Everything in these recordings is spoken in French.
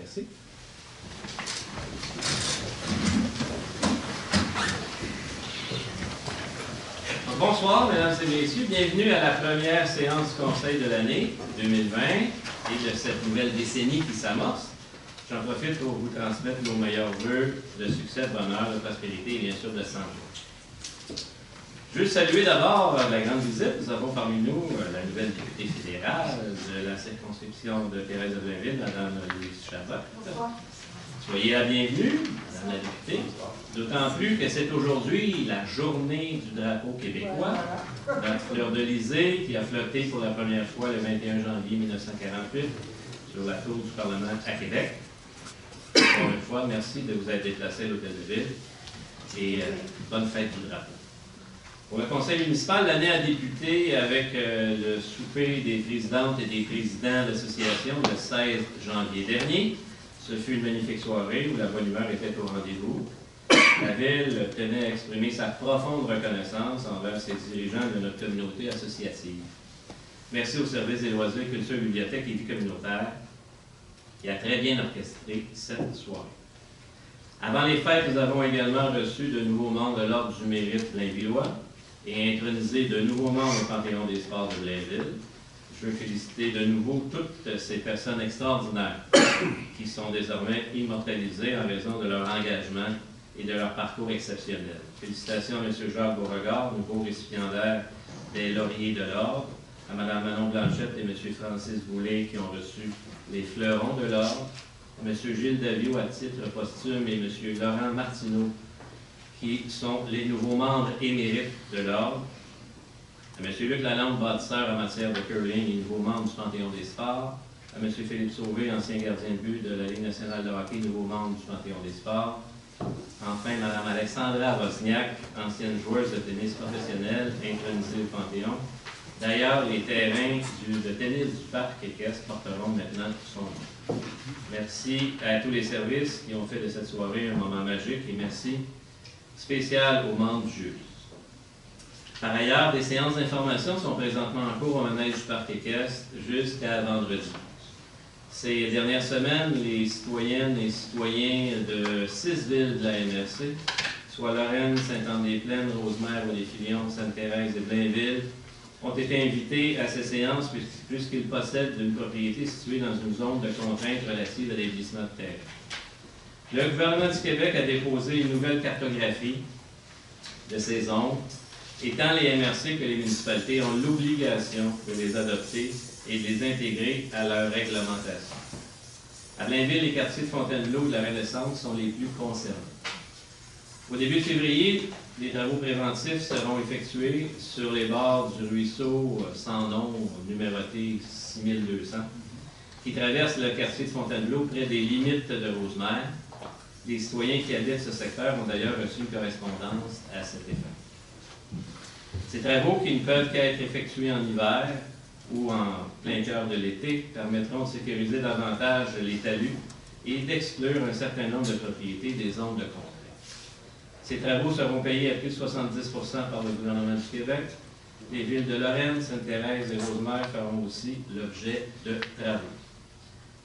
Merci. Bonsoir, mesdames et messieurs. Bienvenue à la première séance du Conseil de l'année 2020 et de cette nouvelle décennie qui s'amorce. J'en profite pour vous transmettre nos meilleurs vœux de succès, de bonheur, de prospérité et bien sûr de santé. Je veux saluer d'abord la grande visite. Nous avons parmi nous la nouvelle députée fédérale de la circonscription de Thérèse de Blainville, Mme Louise Chabot. Soyez la bienvenue, Madame la députée. D'autant plus que c'est aujourd'hui la journée du drapeau québécois, la fleur de l'Élysée qui a flotté pour la première fois le 21 janvier 1948 sur la tour du Parlement à Québec. Encore une fois, merci de vous être déplacé à l'Hôtel de Ville et bonne fête du drapeau. Pour le conseil municipal, l'année a débuté avec le souper des présidentes et des présidents d'association le 16 janvier dernier. Ce fut une magnifique soirée où la bonne humeur était au rendez-vous. La Ville tenait à exprimer sa profonde reconnaissance envers ses dirigeants de notre communauté associative. Merci au service des loisirs, culture, bibliothèque et vie communautaire qui a très bien orchestré cette soirée. Avant les fêtes, nous avons également reçu de nouveaux membres de l'Ordre du mérite blainvillois et intronisé de nouveaux membres au Panthéon des sports de Blainville. Je veux féliciter de nouveau toutes ces personnes extraordinaires qui sont désormais immortalisées en raison de leur engagement et de leur parcours exceptionnel. Félicitations à M. Jacques Beauregard, nouveau récipiendaire des lauriers de l'Ordre, à Mme Manon Blanchette et M. Francis Boulay qui ont reçu les fleurons de l'Ordre, à M. Gilles Davio à titre posthume et M. Laurent Martineau qui sont les nouveaux membres émérites de l'Ordre, à M. Luc Lalande, bâtisseur en matière de curling et nouveau membre du Panthéon des sports, à M. Philippe Sauvé, ancien gardien de but de la Ligue nationale de hockey, nouveau membre du Panthéon des sports, enfin Mme Alexandra Wozniak, ancienne joueuse de tennis professionnelle, intronisée au Panthéon. D'ailleurs, les terrains de tennis du parc équestre porteront maintenant son nom. Merci à tous les services qui ont fait de cette soirée un moment magique et merci spécial aux membres du jury. Par ailleurs, des séances d'information sont présentement en cours au manège du parc équestre jusqu'à vendredi. Ces dernières semaines, les citoyennes et citoyens de 6 villes de la MRC, soit Lorraine, Sainte-Anne-des-Plaines, Rosemère, Vallée-Filion, Sainte-Thérèse et Blainville, ont été invités à ces séances puisqu'ils possèdent une propriété située dans une zone de contrainte relative à des glissements de terre. Le gouvernement du Québec a déposé une nouvelle cartographie de ces zones, et tant les MRC que les municipalités ont l'obligation de les adopter et de les intégrer à leur réglementation. À Blainville, les quartiers de Fontainebleau et de la Renaissance sont les plus concernés. Au début de février, les travaux préventifs seront effectués sur les bords du ruisseau sans nom, numéroté 6200, qui traverse le quartier de Fontainebleau près des limites de Rosemère. Les citoyens qui habitent ce secteur ont d'ailleurs reçu une correspondance à cet effet. Ces travaux, qui ne peuvent qu'être effectués en hiver ou en plein cœur de l'été, permettront de sécuriser davantage les talus et d'exclure un certain nombre de propriétés des zones de contrainte. Ces travaux seront payés à plus de 70 % par le gouvernement du Québec. Les villes de Lorraine, Sainte-Thérèse et Rosemère feront aussi l'objet de travaux.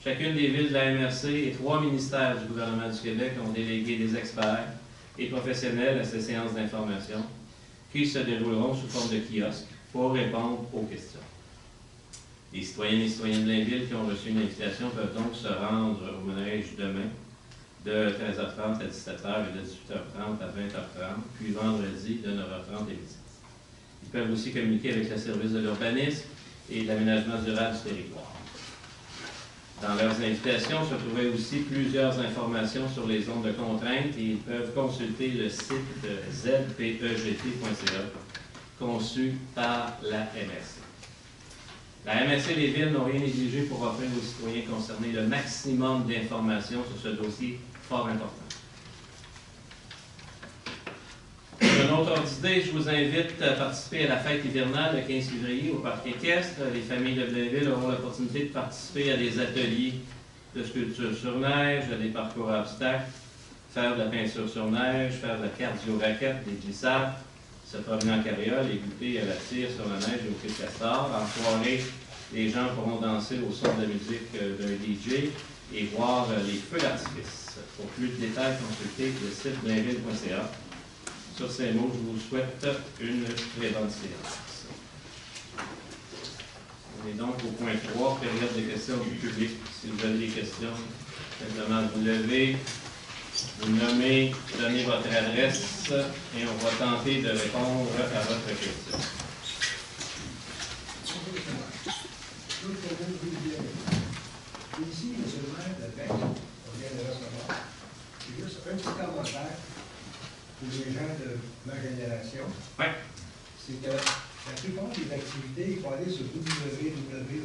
Chacune des villes de la MRC et 3 ministères du gouvernement du Québec ont délégué des experts et professionnels à ces séances d'information qui se dérouleront sous forme de kiosques pour répondre aux questions. Les citoyennes et citoyens de Blainville qui ont reçu une invitation peuvent donc se rendre au manège demain de 13h30 à 17h et de 18h30 à 20h30, puis vendredi de 9h30 à midi. Ils peuvent aussi communiquer avec le service de l'urbanisme et de l'aménagement durable du territoire. Dans leurs invitations se trouvaient aussi plusieurs informations sur les zones de contrainte et ils peuvent consulter le site zpegt.ca conçu par la MRC. La MRC et les villes n'ont rien négligé pour offrir aux citoyens concernés le maximum d'informations sur ce dossier fort important. Pour un autre ordre d'idée, je vous invite à participer à la fête hivernale le 15 février au parc équestre. Les familles de Blainville auront l'opportunité de participer à des ateliers de sculpture sur neige, à des parcours à obstacles, faire de la peinture sur neige, faire de la cardio-raquette, des glissades, se promener en carriole et goûter à la tire sur la neige et au fil castor. En soirée, Les gens pourront danser au son de la musique d'un DJ et voir les feux d'artifice. Pour plus de détails, consultez le site blainville.ca. Sur ces mots, je vous souhaite une très bonne séance. On est donc au point 3, période de questions du public. Si vous avez des questions, simplement vous levez, vous nommez, donnez votre adresse et on va tenter de répondre à votre question. Ici, M. le maire de Bec, on vient de recevoir. C'est juste un petit commentaire pour les gens de ma génération. Oui. C'est que la plupart des activités, il faut aller sur www,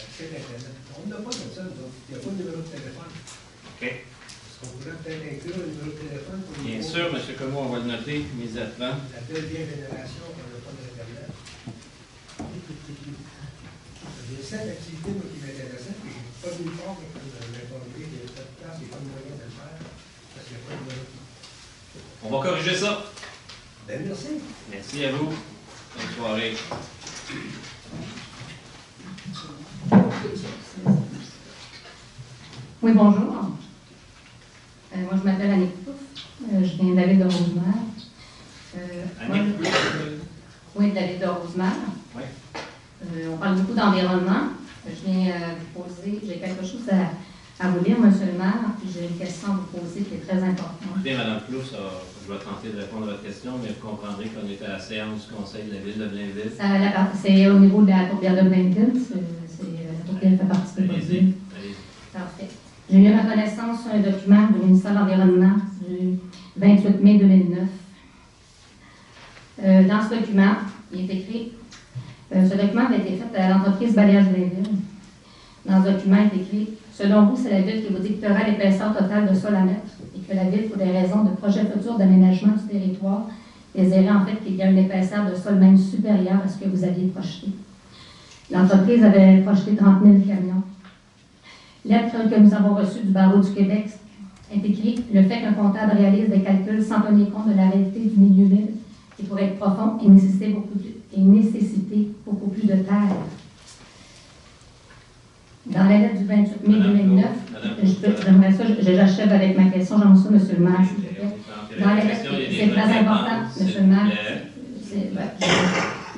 site Internet. On n'a pas de ça, nous autres. Il n'y a pas de numéro de téléphone. OK. Est-ce qu'on pourrait peut-être inclure le numéro de téléphone pour Bien sûr, M. Comeau, on va le noter immédiatement. La deuxième génération, on n'a pas d'Internet. J'ai 7 activités moi, qui m'intéressaient, puis je n'ai pas nulle part pour m'informer. Il y a pas de place, il n'y a pas de moyen de le faire, parce qu'il n'y a pas de numéro. On va corriger ça. Ben, merci. Merci à vous. Bonne soirée. Oui, bonjour. Moi, je m'appelle Annick Pouf. Je viens de la ville de Rosemère. Annick Pouf. Oui, de la ville de Rosemère. Oui. On parle beaucoup d'environnement. Je viens vous poser, j'ai quelque chose à vous lire, monsieur le maire, puis j'ai une question à vous poser qui est très importante. Bien, Mme Clous, je vais tenter de répondre à votre question, mais vous comprendrez qu'on est à la séance du Conseil de la Ville de Blainville. C'est au niveau de la tourbière de Blainville. La tourbière fait partie de votre ville. Allez-y. Parfait. J'ai eu à ma connaissance un document du ministère de l'Environnement du 28 mai 2009. Dans ce document, il est écrit, ce document avait été fait à l'entreprise Balayage Blainville. Dans ce document, il est écrit, selon vous, c'est la Ville qui vous dictera l'épaisseur totale de sol à mettre et que la Ville, pour des raisons de projet futur d'aménagement du territoire, désirait en fait qu'il y ait une épaisseur de sol même supérieure à ce que vous aviez projeté. L'entreprise avait projeté 30 000 camions. Lettre que nous avons reçue du barreau du Québec est écrit le fait qu'un comptable réalise des calculs sans tenir compte de la réalité du milieu ville qui pourrait être profond et nécessiter beaucoup plus de terre. Dans la lettre du 28 mai 2009, j'aimerais ça, j'achève avec ma question, j'en ça, monsieur le maire, s'il vous plaît. Dans la lettre, c'est très important, monsieur le maire.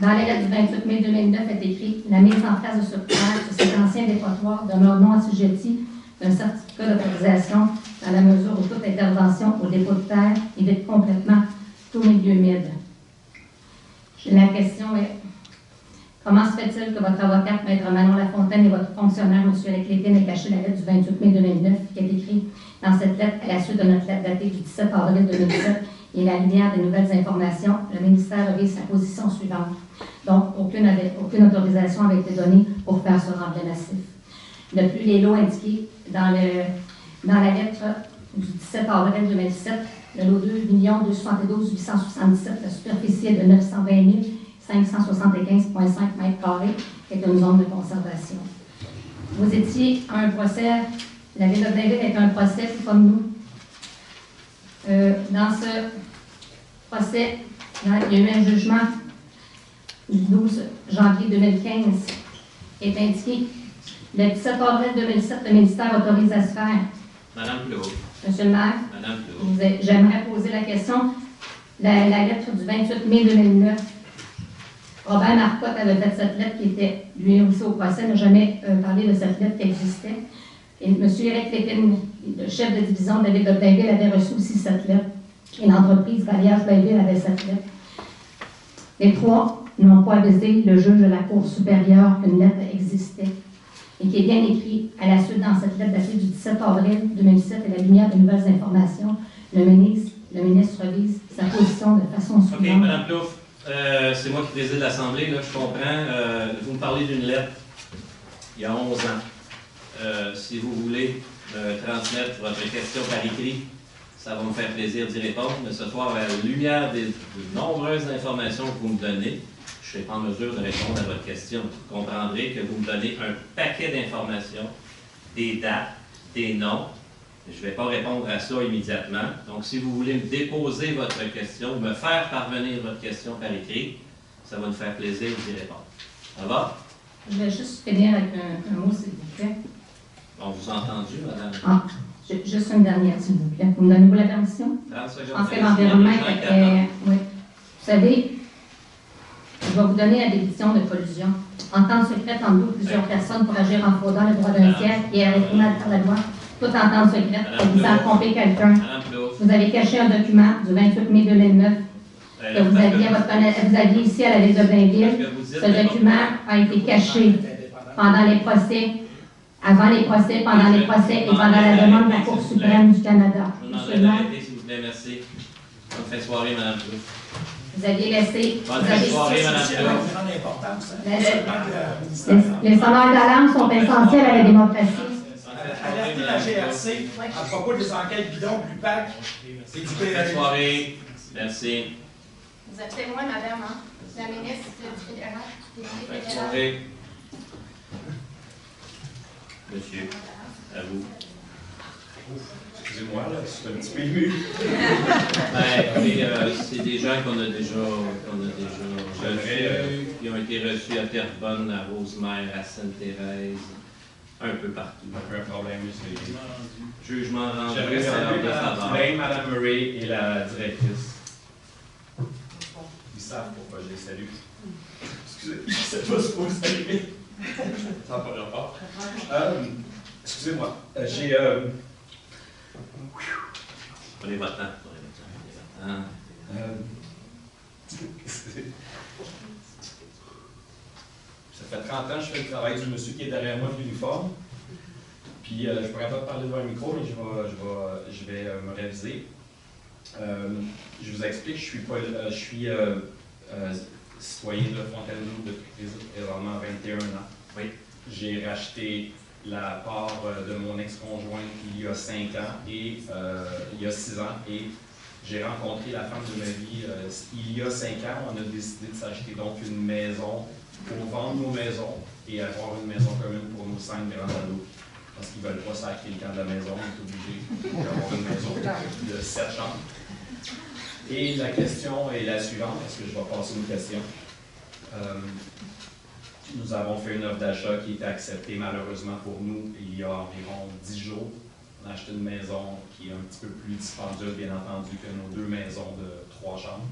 Dans la lettre du 28 mai 2009 est écrit la mise en place de ce plan sur cet ancien dépotoir demeure non assujetti d'un certificat d'autorisation dans la mesure où toute intervention au dépôt de terre évite complètement tout milieu humide. La question est comment se fait-il que votre avocate, Maître Manon Lafontaine, et votre fonctionnaire, M. Éric Lépine, aient caché la lettre du 28 mai 2009 qui est écrit dans cette lettre, à la suite de notre lettre datée du 17 avril 2007, et à la lumière des nouvelles informations, le ministère avait sa position suivante. Donc, aucune autorisation avait été donnée pour faire ce remblai massif. De plus, les lots indiqués dans la lettre du 17 avril 2007, le lot 2 272 877, la superficie est de 920 575,5 m², qui est une zone de conservation. Vous étiez à un procès, la Ville de Blainville est un procès, tout comme nous. Dans ce procès, il y a eu un jugement du 12 janvier 2015 qui est indiqué le 17 avril 2007, le ministère autorise à se faire. Madame Plot. Monsieur le maire, Madame Plot. J'aimerais poser la question. La lettre du 28 mai 2009, Robert Marcotte avait fait cette lettre qui était, lui aussi au procès, n'a jamais parlé de cette lettre qui existait. Et M. Éric Lépine, le chef de division de la Ville de Blainville, avait reçu aussi cette lettre. Et l'entreprise Balayage Blainville avait cette lettre. Les trois n'ont pas avisé le juge de la Cour supérieure qu'une lettre existait et qui est bien écrit à la suite dans cette lettre datée du 17 avril 2007 et la lumière de nouvelles informations. Le ministre revise sa position de façon suivante. OK, Mme Plouffe, c'est moi qui préside l'Assemblée, là, je comprends. Vous me parlez d'une lettre il y a 11 ans. Si vous voulez me transmettre votre question par écrit, ça va me faire plaisir d'y répondre. Mais ce soir, à la lumière des nombreuses informations que vous me donnez, je ne suis pas en mesure de répondre à votre question. Vous comprendrez que vous me donnez un paquet d'informations, des dates, des noms. Je ne vais pas répondre à ça immédiatement. Donc, si vous voulez me déposer votre question, me faire parvenir votre question par écrit, ça va nous faire plaisir d'y répondre. Ça va? Je vais juste finir avec un mot, s'il vous plaît. On vous a entendu, madame. Ah, juste une dernière, s'il vous plaît. Vous me donnez-vous la permission? 30 secondes. En fait, l'environnement était... Oui. Vous savez, je vais vous donner la définition de collusion. Entente secrète entre deux ou plusieurs personnes pour agir en fraudant le droit d'un tiers et répondre par la loi. Toute entente secrète visant à tromper quelqu'un. Vous avez caché un document du 28 mai 2009 que vous aviez ici à la ville de Blainville. Ce document a été caché pendant les procès, avant les procès, pendant les procès et pendant la demande de la Cour suprême du Canada. Je vous demanderai d'arrêter, s'il vous plaît, merci. Bonne fin de soirée, madame Trudeau. Vous aviez laissé... Bonne fin de soirée, madame Trudeau. Les sonneurs d'alarme sont essentiels à la démocratie. Alerter la GRC à propos des enquêtes bidons du PAC et du Bonne PRD. soirée. Merci. Vous êtes témoin, madame, hein? La ministre du fédéral. Bonne soirée. Monsieur, à vous. Excusez-moi, là, je suis un petit peu ému. C'est des gens qu'on a déjà reçus, qui ont été reçus à Terrebonne, à Rosemère, à Sainte-Thérèse, un peu partout. Un problème, c'est... Jugement rendu J'aimerais à l'heure saluer de Mme faveur. Tulin, Mme Murray et la directrice. Ils savent pourquoi je les salue. Excusez, c'est pas supposé arriver. Ça n'a pas rapport. Excusez-moi, j'ai... Prenez votre temps. Ça fait 30 ans que je fais le travail du monsieur qui est derrière moi de l'uniforme. Puis je ne pourrais pas parler devant un micro, mais je vais me réviser. Je vous explique, je suis citoyen de Fontainebleau depuis présentement 21 ans. Oui. J'ai racheté la part de mon ex-conjointe il y a 5 ans et il y a 6 ans. Et j'ai rencontré la femme de ma vie il y a 5 ans. On a décidé de s'acheter donc une maison pour vendre nos maisons et avoir une maison commune pour nos 5 grands ados. Parce qu'ils ne veulent pas sacrer le camp de la maison, on est obligé d'avoir une maison de 7 chambres. Et la question est la suivante, parce que je vais passer une question. Nous avons fait une offre d'achat qui a été acceptée malheureusement pour nous il y a environ 10 jours. On a acheté une maison qui est un petit peu plus dispendieuse, bien entendu, que nos 2 maisons de 3 chambres.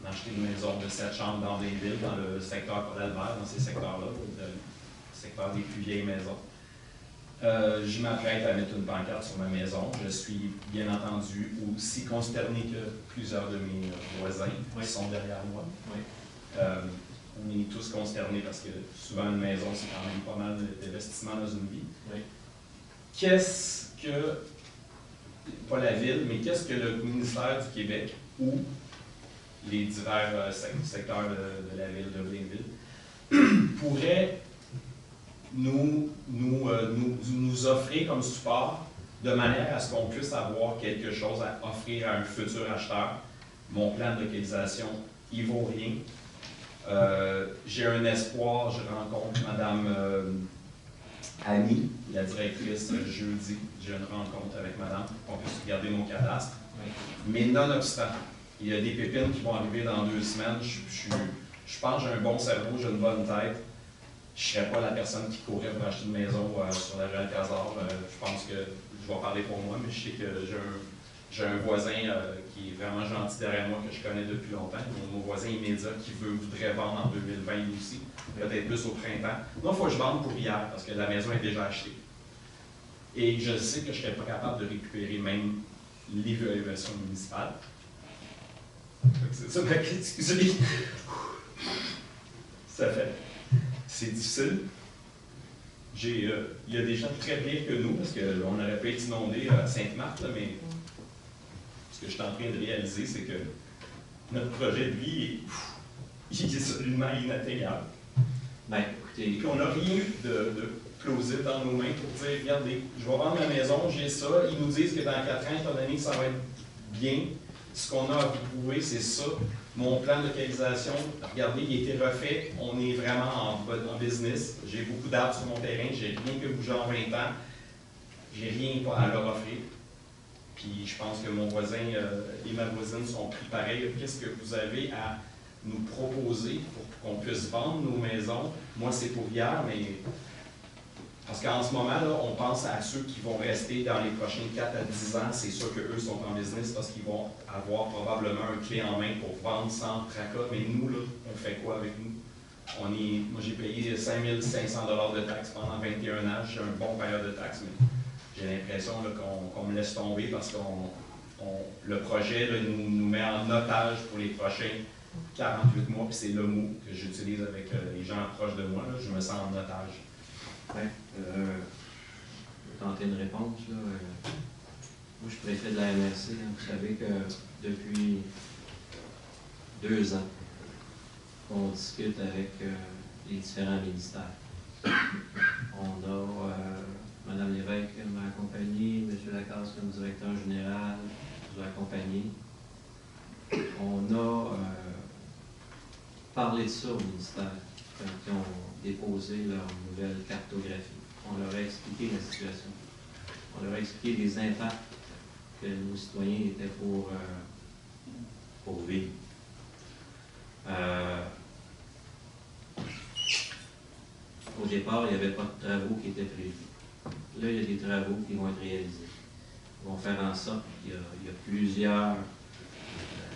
On a acheté une maison de 7 chambres dans Blainville, dans le secteur Paul-Albert, dans ces secteurs-là, le secteur des plus vieilles maisons. Je m'apprête à mettre une pancarte sur ma maison. Je suis bien entendu aussi consterné que plusieurs de mes voisins qui sont derrière moi. Oui. On est tous consternés parce que souvent une maison, c'est quand même pas mal d'investissement dans une vie. Oui. Qu'est-ce que, pas la Ville, mais qu'est-ce que le ministère du Québec ou les divers secteurs de la Ville de Blainville pourrait nous offrir comme support de manière à ce qu'on puisse avoir quelque chose à offrir à un futur acheteur. Mon plan de localisation, il ne vaut rien. J'ai un espoir, je rencontre Mme Annie, la directrice, jeudi. J'ai une rencontre avec Madame pour qu'on puisse regarder mon cadastre. Oui. Mais nonobstant, il y a des pépines qui vont arriver dans 2 semaines. Je pense que j'ai un bon cerveau, j'ai une bonne tête. Je ne serais pas la personne qui courait pour acheter une maison sur la rue Alcazar. Je pense que je vais parler pour moi, mais je sais que j'ai un voisin qui est vraiment gentil derrière moi, que je connais depuis longtemps. Mon voisin immédiat qui voudrait vendre en 2020 lui aussi, peut-être plus au printemps. Moi, il faut que je vende pour hier, parce que la maison est déjà achetée. Et je sais que je ne serais pas capable de récupérer même l'évaluation municipale. C'est ça ma critique. Ça fait. C'est difficile. Il y a des gens très pires que nous, parce qu'on n'aurait pas été inondés à Sainte-Marthe, mais ce que je suis en train de réaliser, c'est que notre projet de vie il est absolument inatteignable. Ben, écoutez, Puis on n'a rien eu de plausible dans nos mains pour dire, regardez, je vais vendre ma maison, j'ai ça. Ils nous disent que dans 4 ans, étant donné que ça va être bien, ce qu'on a à vous prouver, c'est ça. Mon plan de localisation, regardez, il a été refait. On est vraiment en business. J'ai beaucoup d'arbres sur mon terrain. J'ai rien que bougé en 20 ans. J'ai rien à leur offrir. Puis je pense que mon voisin et ma voisine sont pris pareil. Qu'est-ce que vous avez à nous proposer pour qu'on puisse vendre nos maisons. Moi, c'est pour hier, mais parce qu'en ce moment, là, on pense à ceux qui vont rester dans les prochains 4 à 10 ans. C'est sûr qu'eux sont en business parce qu'ils vont avoir probablement un clé en main pour vendre sans tracas. Mais nous, là, on fait quoi avec nous? Moi, j'ai payé 5 500 $ de taxes pendant 21 ans. J'ai un bon payeur de taxes, mais j'ai l'impression qu'on me laisse tomber parce que le projet là, nous met en otage pour les prochains 48 mois. Puis c'est le mot que j'utilise avec les gens proches de moi. Là, je me sens en otage. Oui, je vais tenter une réponse. Là. Moi, je préfère de la MRC. Hein. Vous savez que depuis 2 ans, on discute avec les différents ministères. On a Mme Lévesque m'a accompagné, M. Lacasse comme directeur général nous a accompagné. On a parlé de ça au ministère quand ils ont déposé leur nouvelle cartographie. On leur a expliqué la situation. On leur a expliqué les impacts que nos citoyens étaient pour vivre. Au départ, il n'y avait pas de travaux qui étaient prévus. Là, il y a des travaux qui vont être réalisés. Ils vont faire en sorte qu'il y a plusieurs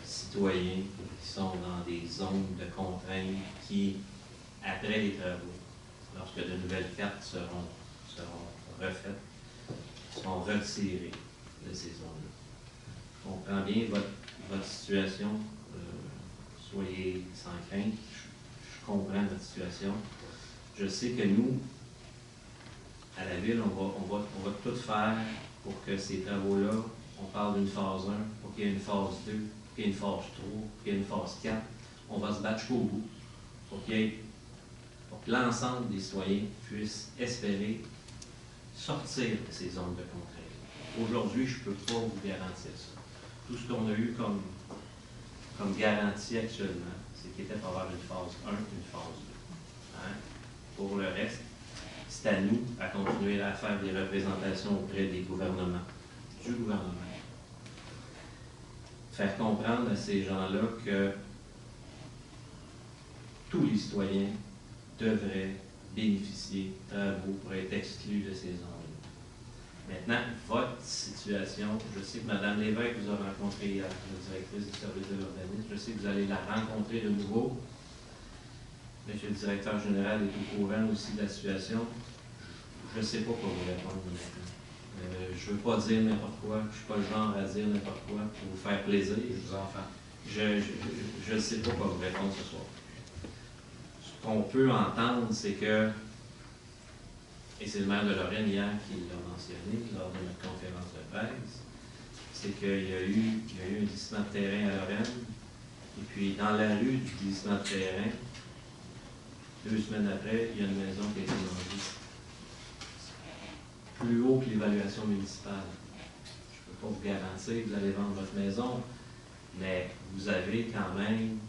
citoyens qui sont dans des zones de contraintes qui, après les travaux, lorsque de nouvelles cartes seront refaites, seront retirées de ces zones-là. Je comprends bien votre situation. Soyez sans crainte. Je comprends votre situation. Je sais que nous, à la Ville, on va tout faire pour que ces travaux-là, on parle d'une phase 1, pour qu'il y ait une phase 2, pour qu'il y ait une phase 3, pour qu'il y ait une phase 4. On va se battre jusqu'au bout pour que l'ensemble des citoyens puissent espérer sortir de ces zones de contrainte. Aujourd'hui, je ne peux pas vous garantir ça. Tout ce qu'on a eu comme garantie actuellement, c'est qu'il était pour avoir une phase 1 et une phase 2. Hein? Pour le reste, c'est à nous à continuer à faire des représentations auprès des gouvernements, du gouvernement. Faire comprendre à ces gens-là que tous les citoyens devraient bénéficier de travaux pour être exclus de ces zones-là. Maintenant, votre situation, je sais que Mme Lévesque vous a rencontré hier, la directrice du service de l'urbanisme, je sais que vous allez la rencontrer de nouveau. Monsieur le directeur général est au courant aussi de la situation. Je ne sais pas quoi vous répondre maintenant. Je ne veux pas dire n'importe quoi. Je ne suis pas le genre à dire n'importe quoi pour vous faire plaisir. Je ne sais pas quoi vous répondre ce soir. Ce qu'on peut entendre, c'est que, et c'est le maire de Lorraine hier qui l'a mentionné lors de notre conférence de presse, c'est qu'il y a eu un glissement de terrain à Lorraine. Et puis, dans la rue du glissement de terrain, 2 semaines après, il y a une maison qui a été vendue. Plus haut que l'évaluation municipale. Je ne peux pas vous garantir que vous allez vendre votre maison, mais vous avez quand même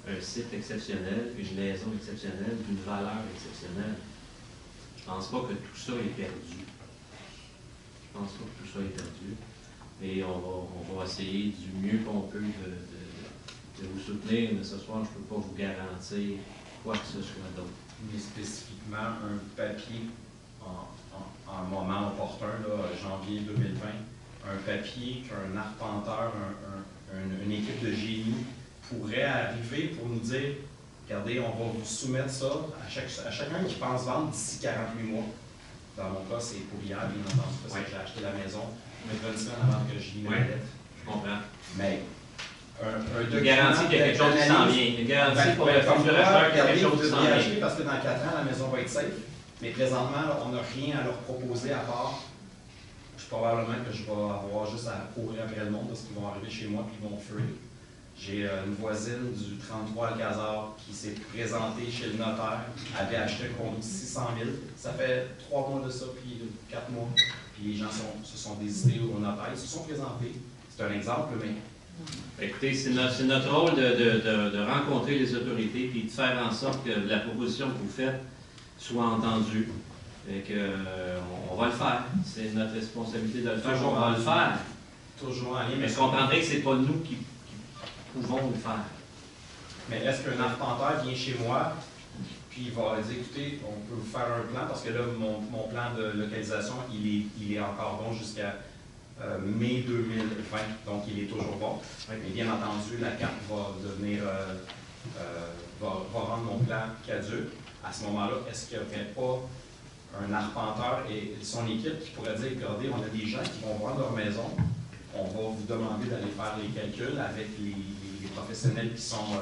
un site exceptionnel, une maison exceptionnelle, d'une valeur exceptionnelle. Je ne pense pas que tout ça est perdu. Je pense pas que tout ça est perdu. Et on va essayer du mieux qu'on peut de vous soutenir, mais ce soir, je ne peux pas vous garantir quoi que ce soit d'autre. Mais spécifiquement, un papier en moment opportun, là, janvier 2020, un papier qu'un arpenteur, une équipe de génie pourrait arriver pour nous dire, regardez, on va vous soumettre ça à chacun qui pense vendre d'ici 48 mois. Dans mon cas, c'est pour hier, bien entendu, parce que j'ai acheté la maison, mais 20 semaines avant que je lis ma lettre. Je comprends. Mais une garantie qu'il y a quelque chose qui s'en vient. Une garantie pour le futur acheteur qu'il y a quelque chose qui s'en vient. Parce que dans 4 ans, la maison va être safe. Mais présentement, là, on n'a rien à leur proposer à part. Probablement que je vais avoir juste à courir après le monde parce qu'ils vont arriver chez moi et ils vont fuir. J'ai une voisine du 33 Alcazar qui s'est présentée chez le notaire, avait acheté un condo de 600 000. Ça fait 3 mois de ça, puis 4 mois. Puis les gens se sont désistés au notaire. Ils se sont présentés. C'est un exemple, mais... Écoutez, c'est notre rôle de rencontrer les autorités et de faire en sorte que la proposition que vous faites soit entendue. Et on va le faire. C'est notre responsabilité de le faire. On va le faire. Toujours en lien. Mais je comprendrais que ce n'est pas nous pouvons le faire. Mais est-ce qu'un arpenteur vient chez moi, puis il va dire, écoutez, on peut vous faire un plan, parce que là, mon plan de localisation, il est encore bon jusqu'à mai 2020, donc il est toujours bon. Mais bien entendu, la carte va devenir, va rendre mon plan caduc. À ce moment-là, est-ce qu'il n'y aurait pas un arpenteur et son équipe qui pourrait dire, regardez, on a des gens qui vont vendre leur maison, on va vous demander d'aller faire les calculs avec les professionnels qui sont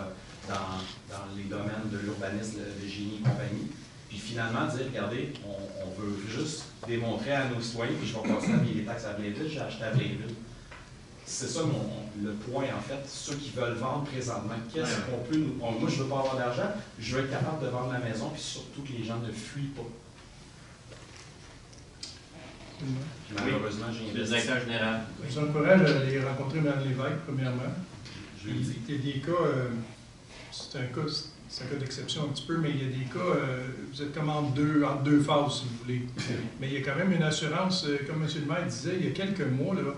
dans les domaines de l'urbanisme, de génie et compagnie. Puis finalement, dire, regardez, on veut juste démontrer à nos citoyens, puis je vais passer à payer les taxes à Blainville, j'ai acheté à Blainville. C'est ça le point, en fait. Ceux qui veulent vendre présentement, qu'est-ce qu'on peut nous... moi, je ne veux pas avoir d'argent, je veux être capable de vendre la maison, puis surtout que les gens ne fuient pas. Malheureusement, j'ai le directeur général. Je vous encourage à aller rencontrer Mme Lévesque, premièrement. Je le dis. Il y a des cas, c'est un cas d'exception un petit peu, mais il y a des cas, vous êtes comme entre deux phases, si vous voulez. Mais il y a quand même une assurance, comme M. le maire disait, il y a quelques mois, là,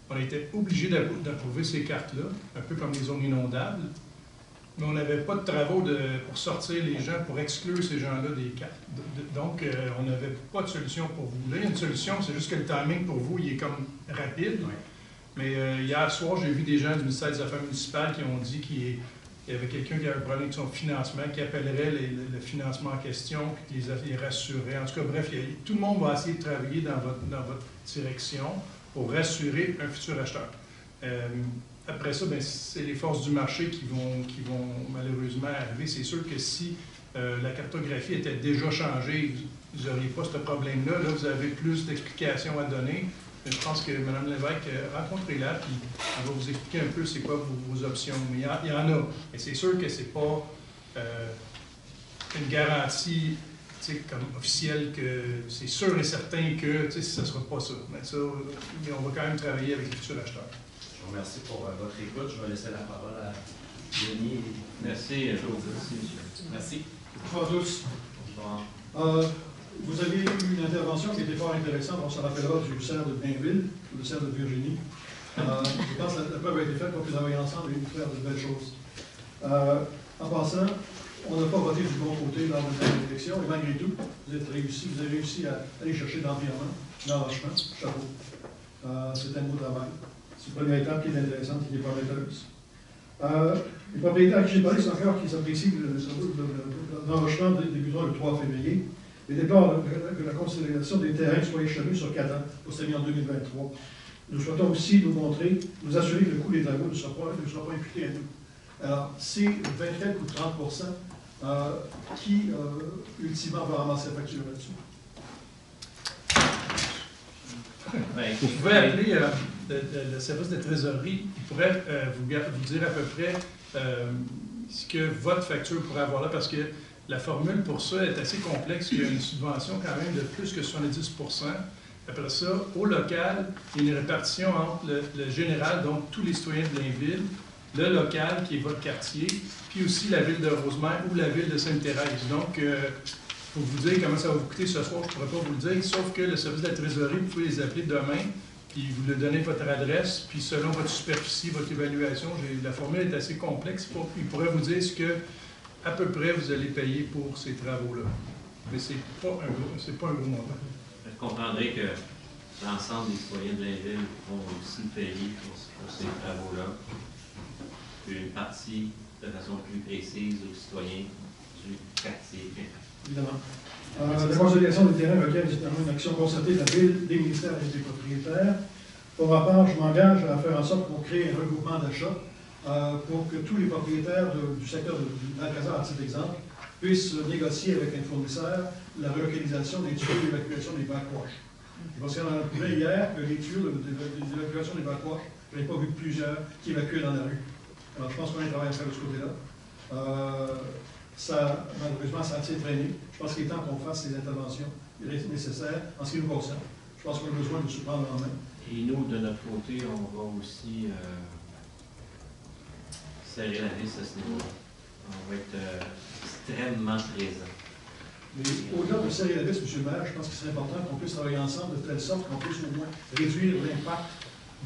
on était obligé d'approuver ces cartes-là, un peu comme les zones inondables, mais on n'avait pas de travaux pour sortir les gens, pour exclure ces gens-là des cartes. Donc, on n'avait pas de solution pour vous. Là, il y a une solution, c'est juste que le timing pour vous, il est comme rapide. Oui. Mais hier soir, j'ai vu des gens du ministère des Affaires municipales qui ont dit qu'il y avait quelqu'un qui avait un problème avec son financement, qui appellerait le financement en question, puis qui les rassurerait. En tout cas, bref, tout le monde va essayer de travailler dans votre direction pour rassurer un futur acheteur. Après ça, c'est les forces du marché qui vont malheureusement arriver. C'est sûr que si la cartographie était déjà changée, vous n'auriez pas ce problème-là. Là, vous avez plus d'explications à donner. Mais je pense que Mme Lévesque, rencontrez-la, puis elle va vous expliquer un peu c'est quoi vos options. Mais il y en a. Mais c'est sûr que ce n'est pas une garantie comme officielle que c'est sûr et certain que ça ne sera pas ça. Mais ça, on va quand même travailler avec les futurs acheteurs. Je vous remercie pour votre écoute. Je vais laisser la parole à Denis. Merci, monsieur. Merci. Bonjour à tous. Bonsoir. Vous avez eu une intervention qui était fort intéressante. On se rappellera du cerf de Blainville, ou le cerf de Virginie. Je pense que la preuve a été faite pour que nous travaillions ensemble et nous faire de belles choses. En passant, on n'a pas voté du bon côté lors de l'élection, et malgré tout, vous avez réussi à aller chercher de l'environnement, chapeau. C'est un beau travail. C'est une première étape qui est intéressante et qui est prometteuse. Les propriétaires à qui j'ai parlé, c'est encore qui s'apprécient l'enregistrement débutant le 3 février. Les départs de la considération des terrains soient échelonnés sur 4 ans, pour se terminer en 2023. Nous souhaitons aussi nous assurer que le coût des travaux ne sera pas imputé à nous. Alors, c'est 24 ou 30 qui, ultimement, va ramasser la facture là-dessus. Vous pouvez appeler le service de trésorerie, il pourrait vous dire à peu près ce que votre facture pourrait avoir là, parce que la formule pour ça est assez complexe. Il y a une subvention quand même de plus que 70 %. Après ça, au local, il y a une répartition entre le général, donc tous les citoyens de Blainville, le local, qui est votre quartier, puis aussi la ville de Rosemère ou la ville de Sainte-Thérèse. Donc, pour vous dire comment ça va vous coûter ce soir, je ne pourrais pas vous le dire, sauf que le service de la trésorerie, vous pouvez les appeler demain, puis vous leur donnez votre adresse, puis selon votre superficie, votre évaluation, la formule est assez complexe, ils pourraient vous dire ce que, à peu près, vous allez payer pour ces travaux-là. Mais ce n'est pas un gros montant. Vous comprendrez que l'ensemble des citoyens de Blainville vont aussi payer pour ces travaux-là. Puis une partie de façon plus précise aux citoyens du quartier. Évidemment. La consolidation des terrains requiert une action concertée de la ville, des ministères et des propriétaires. Pour ma part, je m'engage à faire en sorte qu'on crée un regroupement d'achat pour que tous les propriétaires du secteur de l'Alcazar, à titre d'exemple, puissent négocier avec un fournisseur la relocalisation des tuyaux d'évacuation des backwash. Parce qu'on a appris hier que les tuyaux d'évacuation des backwash, je n'ai pas vu plusieurs qui évacuaient dans la rue. Alors, je pense qu'on a un travail à faire de ce côté-là. Malheureusement, ça a été traîné. Je pense qu'il est temps qu'on fasse ces interventions nécessaires en ce qui nous concerne. Je pense qu'on a besoin de se prendre en main. Et nous, de notre côté, on va aussi serrer la vis à ce niveau-là. On va être extrêmement présent. Mais au-delà de serrer la vis, M. le maire, je pense qu'il serait important qu'on puisse travailler ensemble de telle sorte qu'on puisse au moins réduire l'impact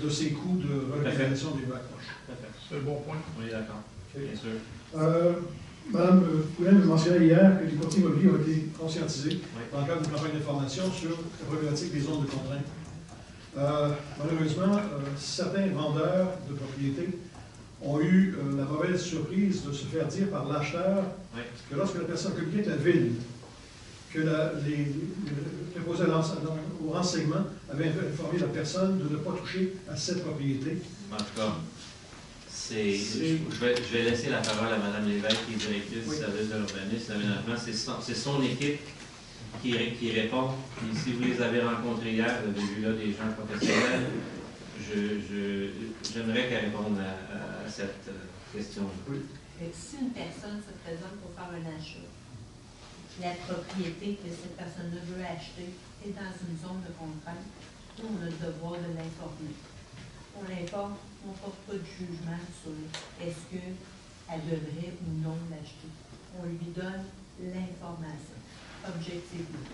de ces coûts de relocalisation des backwash. Tout à fait. C'est un bon point. Oui, d'accord. Bien sûr. Madame Poulin me mentionnait hier que les courtiers immobiliers ont été conscientisés Oui. dans le cadre d'une campagne d'information sur la problématique des zones de contrainte. Malheureusement, certains vendeurs de propriétés ont eu la mauvaise surprise de se faire dire par l'acheteur Oui. que lorsque la personne communiquait avec la ville, que les préposés au renseignement avaient informé la personne de ne pas toucher à cette propriété. En tout cas, je vais laisser la parole à Mme Lévesque, qui est directrice du service de l'urbanisme, l'aménagement. C'est son équipe qui répond. Et si vous les avez rencontrés hier, vous avez vu là des gens professionnels, j'aimerais qu'elle réponde à cette question. Si une personne se présente pour faire un achat, la propriété que cette personne-là veut acheter est dans une zone de contrainte, on a le devoir de l'informer. On l'informe, on ne porte pas de jugement sur est-ce qu'elle devrait ou non l'acheter. On lui donne l'information, objectivement.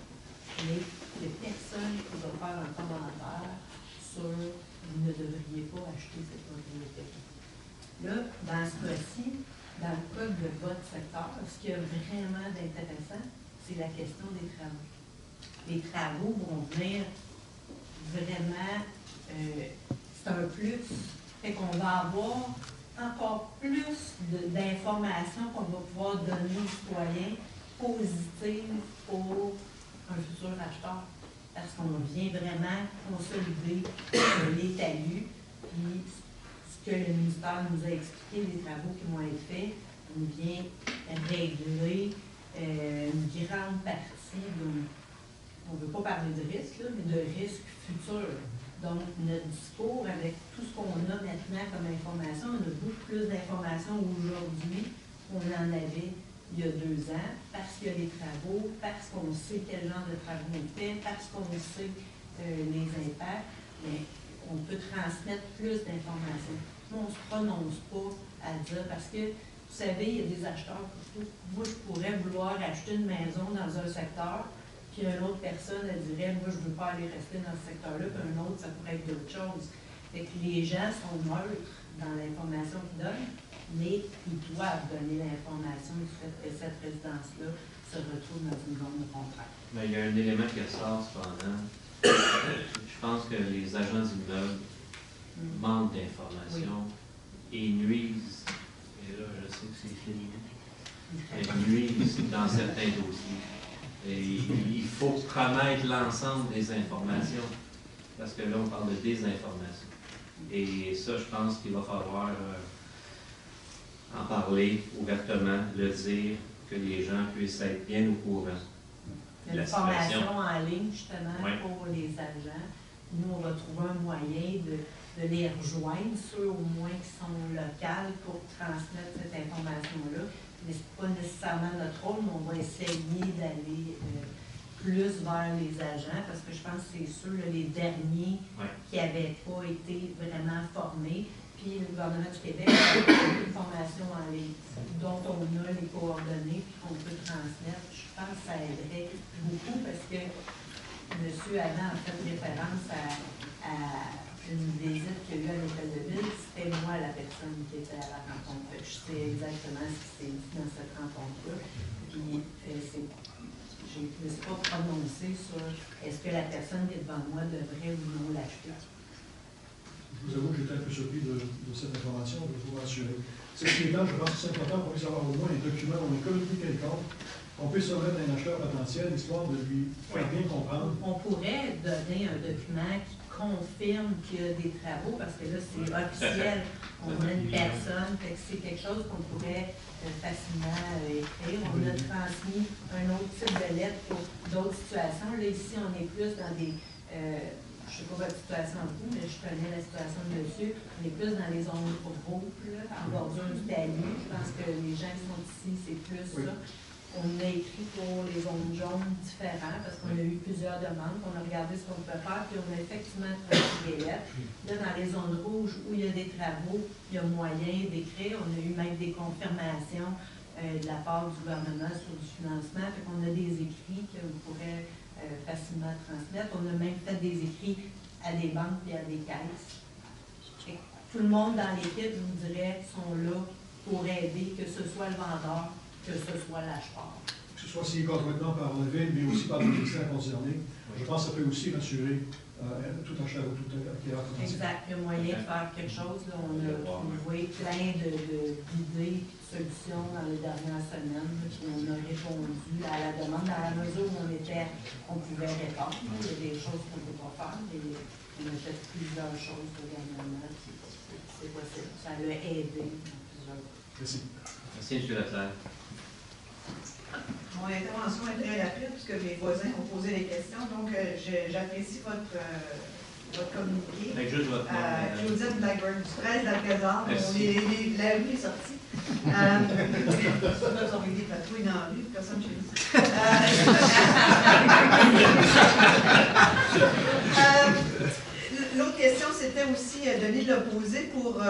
Mais il n'y a personne qui va faire un commentaire sur vous ne devriez pas acheter cette propriété. Là, dans ce cas-ci, dans le code de votre secteur, ce qui est vraiment d'intéressant, c'est la question des travaux. Les travaux vont venir vraiment, c'est un plus, fait qu'on va avoir encore plus d'informations qu'on va pouvoir donner aux citoyens positives pour un futur acheteur. Parce qu'on vient vraiment consolider les talus, puis ce que le ministère nous a expliqué, les travaux qui vont être faits, on vient régler une grande partie on ne veut pas parler de risques, là, mais de risques futurs. Donc, notre discours, avec tout ce qu'on a maintenant comme information, on a beaucoup plus d'informations aujourd'hui qu'on en avait il y a 2 ans, parce qu'il y a des travaux, parce qu'on sait quel genre de travaux on fait, parce qu'on sait les impacts, mais on peut transmettre plus d'informations. On ne se prononce pas à dire, parce que, vous savez, il y a des acheteurs pour tout. Moi, je pourrais vouloir acheter une maison dans un secteur, puis une autre personne, elle dirait, moi, je ne veux pas aller rester dans ce secteur-là, puis un autre, ça pourrait être d'autres choses. Fait que les gens sont neutres dans l'information qu'ils donnent, mais ils doivent donner l'information du fait que cette résidence-là se retrouve dans une zone de contrainte. Mais il y a un élément qui ressort cependant. Je pense que les agents d'immeubles manquent d'informations et nuisent, et là je sais que c'est fini, nuisent dans certains dossiers. Et il faut connaître l'ensemble des informations, parce que là on parle de désinformation. Et ça, je pense qu'il va falloir en parler ouvertement, le dire, que les gens puissent être bien au courant. Il y a une formation en ligne, justement, pour les agents. Nous, on va trouver un moyen de les rejoindre, ceux au moins qui sont locaux, pour transmettre cette information-là. Mais ce n'est pas nécessairement notre rôle, mais on va essayer d'aller plus vers les agents, parce que je pense que c'est ceux, là, les derniers qui n'avaient pas été vraiment formés. Puis le gouvernement du Québec a une formation en ligne dont on a les coordonnées puis qu'on peut transmettre. Je pense que ça aiderait beaucoup parce que M. Adam a fait référence à une visite qu'il y a eu à l'hôtel de ville. C'était moi la personne qui était à la rencontre. Je sais exactement ce qui s'est dit dans cette rencontre-là. Puis je ne me suis pas prononcée sur est-ce que la personne qui est devant moi devrait ou non l'acheter. Je vous avoue que j'étais un peu surpris de cette information, je vous rassurer. Ceci étant, je pense que c'est important qu'on puisse avoir au moins un document ou une communiqué quelconque, qu'on puisse remettre à un acheteur potentiel, histoire de lui faire bien comprendre. On pourrait donner un document qui confirme qu'il y a des travaux, parce que là, c'est officiel. On a une personne, fait que c'est quelque chose qu'on pourrait facilement écrire. On a transmis un autre type de lettre pour d'autres situations. Là, ici, on est plus dans des... je ne sais pas votre situation en vous, mais je connais la situation de monsieur. On est plus dans les zones rouges, en bordure du talus. Je pense que les gens qui sont ici, c'est plus ça. On a écrit pour les zones jaunes différents parce qu'on a eu plusieurs demandes. On a regardé ce qu'on peut faire, puis on a effectivement transmis des lettres. Là, dans les zones rouges où il y a des travaux, il y a moyen d'écrire. On a eu même des confirmations de la part du gouvernement sur du financement. Fait qu'on a des écrits que vous pourrez facilement transmettre. On a même fait des écrits à des banques et à des caisses tout le monde dans l'équipe, je vous dirais, sont là pour aider, que ce soit le vendeur, que ce soit l'acheteur. Que ce soit signé conjointement par la ville, mais aussi par le ministère concerné. Je pense que ça peut aussi rassurer tout acheteur ou tout acquéreur potentiel. Exact, il y a moyen de faire quelque chose. Là. On a trouvé plein d'idées, de solutions dans les dernières semaines, puis on a répondu à la demande dans la mesure où on pouvait répondre. Il y a des choses qu'on ne peut pas faire, mais on a fait plusieurs choses également. C'est possible. Ça l'a aidé dans plusieurs cas. Merci. Merci, M. Leclerc. Mon intervention est très rapide puisque mes voisins ont posé les questions, donc j'apprécie votre communiqué. Avec juste votre nom. Claudine Blackburn, du 13 à 13 la rue est sortie. Ils ont eu des patrouilles dans la rue, personne chez nous. L'autre question, c'était aussi, Denis l'a posé pour,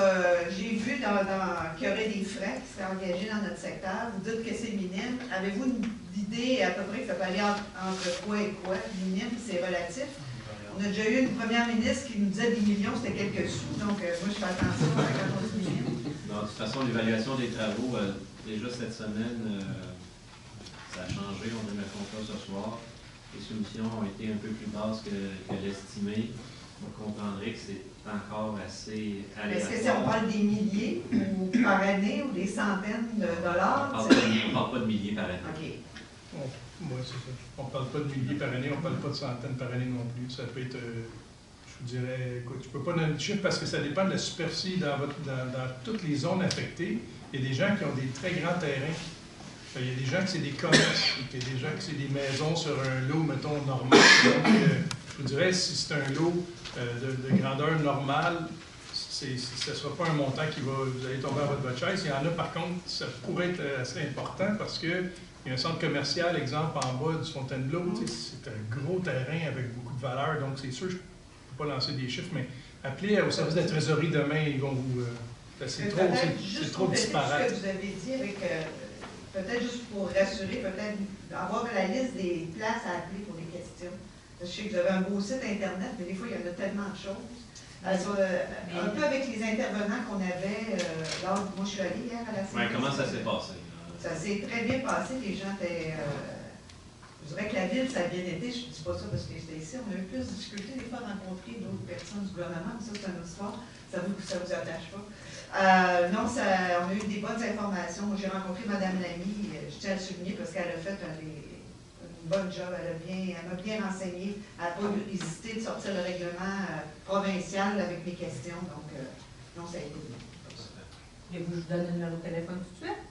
j'ai vu qu'il y aurait des frais qui seraient engagés dans notre secteur. Vous dites que c'est minime. Avez-vous une idée à peu près que ça peut aller entre quoi et quoi? Minime, c'est relatif. On a déjà eu une première ministre qui nous disait des millions, c'était quelques sous. Donc, moi, je fais attention quand on dit minime. Non, de toute façon, l'évaluation des travaux, déjà cette semaine, ça a changé. On a eu un contrat ce soir. Les solutions ont été un peu plus basses que l'estimé. Vous comprendrez que c'est encore assez aléatoire. Est-ce que si on parle des milliers ou par année ou des centaines de dollars? On ne parle pas de milliers par année. OK. Oui, c'est ça. On ne parle pas de milliers par année, on ne parle pas de centaines par année non plus. Ça peut être, je vous dirais, écoute, je ne peux pas donner de chiffre parce que ça dépend de la superficie dans toutes les zones affectées. Il y a des gens qui ont des très grands terrains. Il y a des gens qui c'est des commerces, il y a des gens qui c'est des maisons sur un lot, mettons, normal. Donc, je vous dirais, si c'est un lot de grandeur normale, ce ne sera pas un montant qui va, vous allez tomber en votre chaise. Il y en a, par contre, ça pourrait être assez important parce qu'il y a un centre commercial, exemple, en bas du Fontainebleau, c'est un gros terrain avec beaucoup de valeur, donc c'est sûr, je ne peux pas lancer des chiffres, mais appelez au service de la trésorerie demain, ils vont vous... c'est trop disparate. Ce que vous avez dit avec... peut-être juste pour rassurer, peut-être avoir la liste des places à appeler pour des questions. Je sais que vous avez un beau site Internet, mais des fois, il y en a tellement de choses. Un peu avec les intervenants qu'on avait, moi je suis allée hier à la CNC. Ouais, comment ça s'est passé? Ça s'est très bien passé, les gens étaient... je dirais que la ville, ça a bien été, je ne dis pas ça parce que j'étais ici, on a eu plus de difficultés des fois à rencontrer d'autres personnes du gouvernement, mais ça c'est une autre histoire, ça vous attache pas. Non, on a eu des bonnes informations. Moi, j'ai rencontré Mme Lamy, je tiens à le souligner parce qu'elle a fait une bonne job, elle m'a bien renseigné, elle n'a pas hésité de sortir le règlement provincial avec mes questions, donc non, ça a été bien. Et vous, je vous donne le numéro de téléphone tout de suite?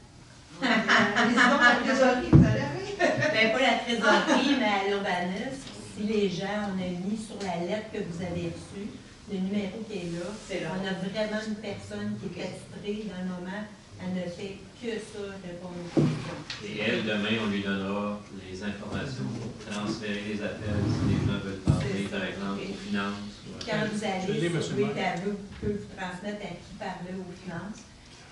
Sinon, la trésorerie, vous allez arriver? Bien, pas la trésorerie, mais à l'urbanisme, si les gens, on a mis sur la lettre que vous avez reçue, le numéro qui est là, on a vraiment une personne qui est attitrée d'un moment, elle ne fait que ça, répondre aux questions. Et elle, demain, on lui donnera les informations, transférer les appels si les gens veulent parler, par exemple, aux finances. Quand vous allez sur le tableau, vous pouvez vous transmettre à qui parler aux finances.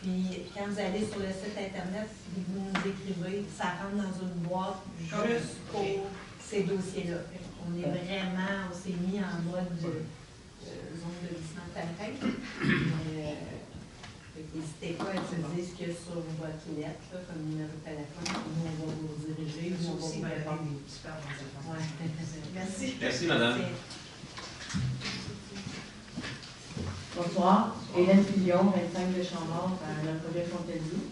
Puis quand vous allez sur le site Internet, si vous nous écrivez, ça rentre dans une boîte juste pour ces dossiers-là. On s'est mis en mode zone de glissement de tempête. N'hésitez pas à utiliser ce qu'il y a sur votre lettre, là, comme numéro de téléphone. Nous, on va vous diriger, nous, on va vous répondre. Merci. Merci, madame. Bonsoir, Hélène Fillon, 25 de Chambord, à le projet Fontainebleau.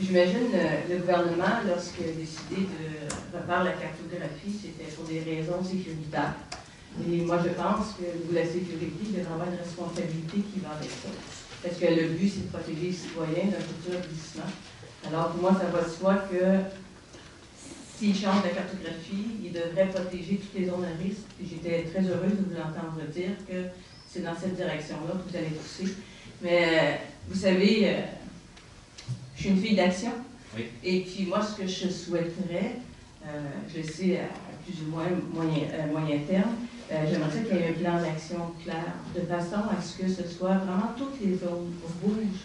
J'imagine le gouvernement, lorsqu'il a décidé de refaire la cartographie, c'était pour des raisons sécuritaires. Et moi, je pense que la sécurité, il devrait avoir une responsabilité qui va avec ça. Parce que le but, c'est de protéger les citoyens d'un futur glissement. Alors, pour moi, ça va de soi que s'il change la cartographie, il devrait protéger toutes les zones à risque. Et j'étais très heureuse de vous entendre dire que c'est dans cette direction-là que vous allez pousser. Mais vous savez, je suis une fille d'action. Oui. Et puis moi, ce que je souhaiterais, je le sais à plus ou moins moyen terme, j'aimerais qu'il y ait un plan d'action clair, de façon à ce que ce soit vraiment toutes les zones rouges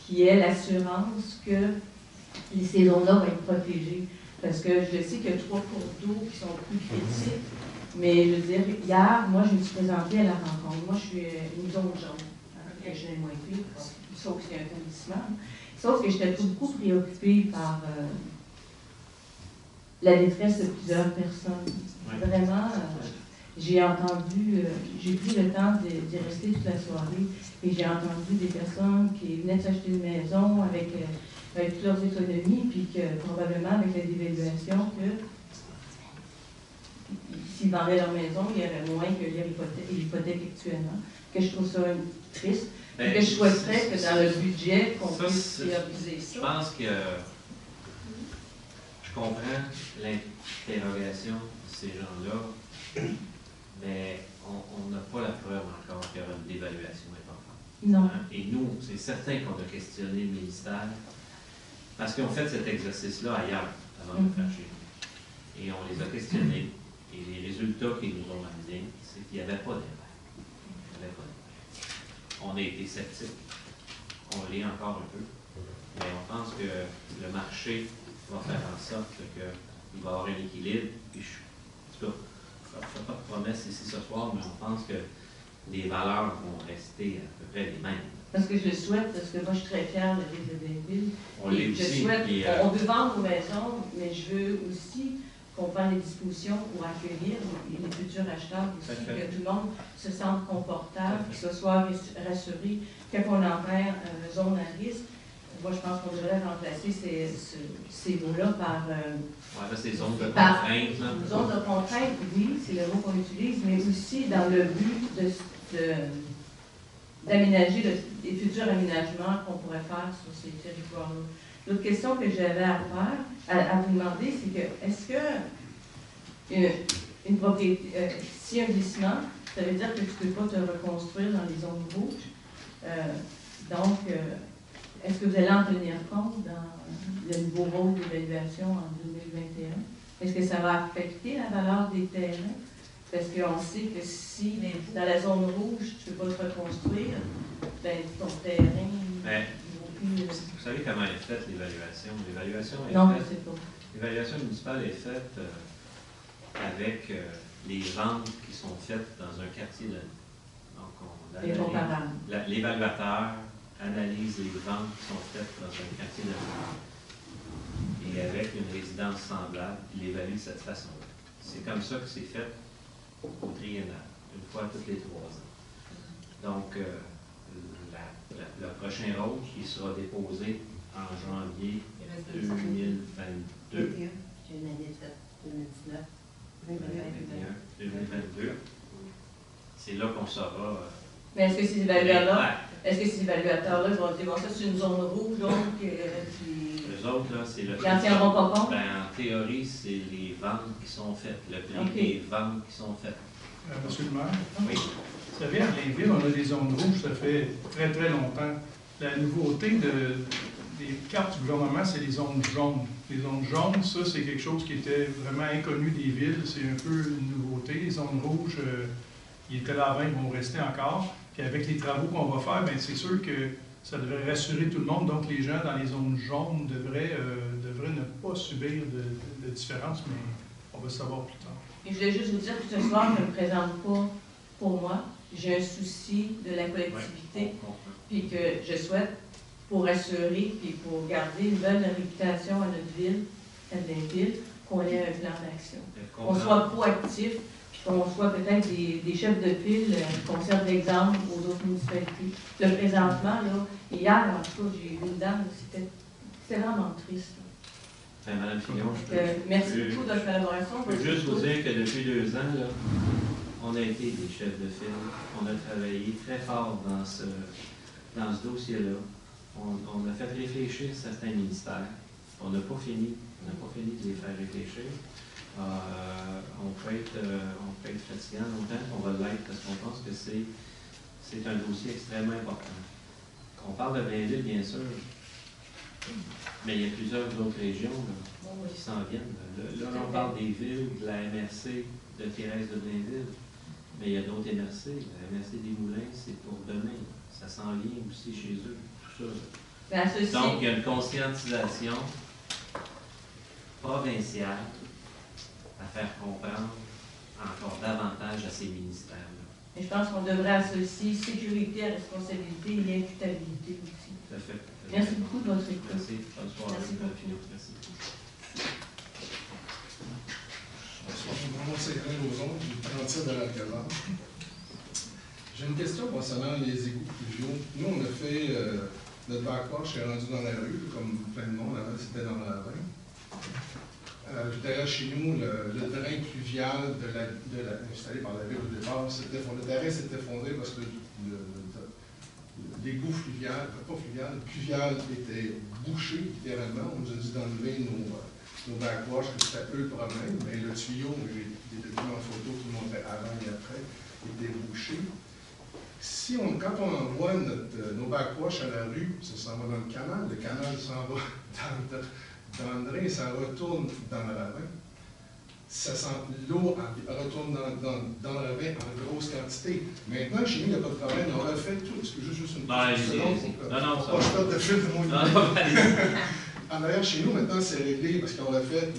qui aient l'assurance que ces zones-là vont être protégées. Parce que je sais qu'il y a 3 cours d'eau qui sont plus critiques Mais je veux dire, hier, moi, je me suis présentée à la rencontre. Moi, je suis une zone jaune, que je n'ai moins été, sauf qu'il y a un établissement. Sauf que j'étais beaucoup préoccupée par la détresse de plusieurs personnes. Vraiment, j'ai entendu, j'ai pris le temps d'y rester toute la soirée, et j'ai entendu des personnes qui venaient de s'acheter une maison avec toutes leurs économies, puis que probablement avec la dévaluation, que s'ils vendaient leur maison, il y aurait moins que l'hypothèque actuellement, que je trouve ça triste, et que je souhaiterais que dans le budget, qu'on puisse prioriser ça. Je pense que je comprends l'interrogation de ces gens-là, mais on n'a pas la preuve encore qu'il y aura une dévaluation importante. Non. Hein? Et nous, c'est certain qu'on a questionné le ministère, parce qu'on fait cet exercice-là ailleurs, avant de le faire chez nous. Et on les a questionnés. Et les résultats qu'ils nous ont amenés, c'est qu'il n'y avait pas d'impact. On a été sceptiques. On l'est encore un peu. Mais on pense que le marché va faire en sorte qu'il va y avoir un équilibre. Puis en tout cas, je ne ferai pas de promesses ici ce soir, mais on pense que les valeurs vont rester à peu près les mêmes. Parce que je le souhaite, parce que moi je suis très fière de l'île de Blainville. On l'est aussi. On veut vendre nos maisons, mais je veux aussi qu'on prenne les dispositions pour accueillir les futurs acheteurs aussi, que tout le monde se sente confortable, que ce soit rassuré. Quand on en perd zone à risque, moi je pense qu'on devrait remplacer ces mots-là par... ces zones de contrainte. Zones de contrainte, oui, c'est le mot qu'on utilise, mais aussi dans le but d'aménager les futurs aménagements qu'on pourrait faire sur ces territoires-là. L'autre question que j'avais à vous demander, c'est que, est-ce que une propriété, si un glissement, ça veut dire que tu ne peux pas te reconstruire dans les zones rouges. Donc, est-ce que vous allez en tenir compte dans le nouveau rôle d'évaluation en 2021? Est-ce que ça va affecter la valeur des terrains? Parce qu'on sait que si dans la zone rouge, tu ne peux pas te reconstruire, ben, ton terrain... Vous savez comment est faite l'évaluation? L'évaluation municipale est faite avec les ventes qui sont faites dans un quartier de... Donc, l'évaluateur analyse les ventes qui sont faites dans un quartier de... Et avec une résidence semblable, il évalue de cette façon-là. C'est comme ça que c'est fait au triennal, une fois toutes les 3 ans. Donc, le prochain rôle qui sera déposé en janvier 2022. J'ai une année de 2019. 2022. C'est là qu'on saura. Mais est-ce que ces évaluateurs-là vont dire, bon, ça c'est une zone rouge, donc. Les autres, là, c'est le. Ils n'en tiendront pas compte? En théorie, c'est les ventes qui sont faites, le prix des ventes qui sont faites. Monsieur le maire? Oui. Vous savez, à Blainville, on a des zones rouges, ça fait très, très longtemps. La nouveauté des cartes du gouvernement, c'est les zones jaunes. Les zones jaunes, ça, c'est quelque chose qui était vraiment inconnu des villes. C'est un peu une nouveauté. Les zones rouges, ils étaient là avant, ils vont rester encore. Puis avec les travaux qu'on va faire, bien, c'est sûr que ça devrait rassurer tout le monde. Donc, les gens dans les zones jaunes devraient ne pas subir de différence, mais on va le savoir plus tard. Et je voulais juste vous dire que ce soir, je ne me présente pas pour moi. J'ai un souci de la collectivité, puis que je souhaite, pour assurer, puis pour garder une bonne réputation à notre ville, à Blainville, qu'on ait un plan d'action. Qu'on soit proactif, puis qu'on soit peut-être des chefs de file, qu'on serve d'exemple aux autres municipalités. Le présentement, là, hier, en tout cas, j'ai vu une dame, c'était vraiment triste. Madame Fillon, merci beaucoup de votre collaboration. Je peux juste vous dire que depuis 2 ans, là, on a été des chefs de file. On a travaillé très fort dans ce dossier-là. On a fait réfléchir certains ministères. On n'a pas fini. On n'a pas fini de les faire réfléchir. On peut être fatigant longtemps, on va l'être parce qu'on pense que c'est un dossier extrêmement important. On parle de Blainville, bien sûr, mais il y a plusieurs autres régions là, qui s'en viennent. Là, on parle des villes, de la MRC, de Thérèse de Blainville, mais il y a d'autres MRC. La MRC des Moulins, c'est pour demain. Ça s'en vient aussi chez eux, tout ça. Donc, il y a une conscientisation provinciale à faire comprendre encore davantage à ces ministères-là. Et je pense qu'on devrait associer sécurité à responsabilité et imputabilité aussi. Tout à fait. Merci beaucoup de votre écoute. Merci. Bonne soirée. Merci beaucoup. Merci. Bonsoir, je me prononce Alain Lauzon, du 37 de l'Alcazar. J'ai une question concernant les égouts pluviaux. Nous, on a fait notre backwash est rendu dans la rue, comme plein de monde, avant c'était dans la ravin. Derrière chez nous, le drain pluvial installé par la ville au départ, le terrain s'est effondré parce que l'égout fluvial, pas fluvial, le pluvial était bouché littéralement. On nous a dit d'enlever nos backwash, que c'était eux le problème, mais le tuyau, des documents en photo qui montraient avant et après, était bouché. Quand on envoie nos backwash à la rue, ça s'en va dans le canal s'en va dans le drain, ça retourne dans le ravin. L'eau retourne dans le ravin en grosse quantité. Maintenant, chez nous, il n'y a pas de problème, on a fait tout. Est-ce que juste une seconde? Non, ça va. Je de fil de mon en arrière, chez nous, maintenant, c'est réglé parce qu'on a fait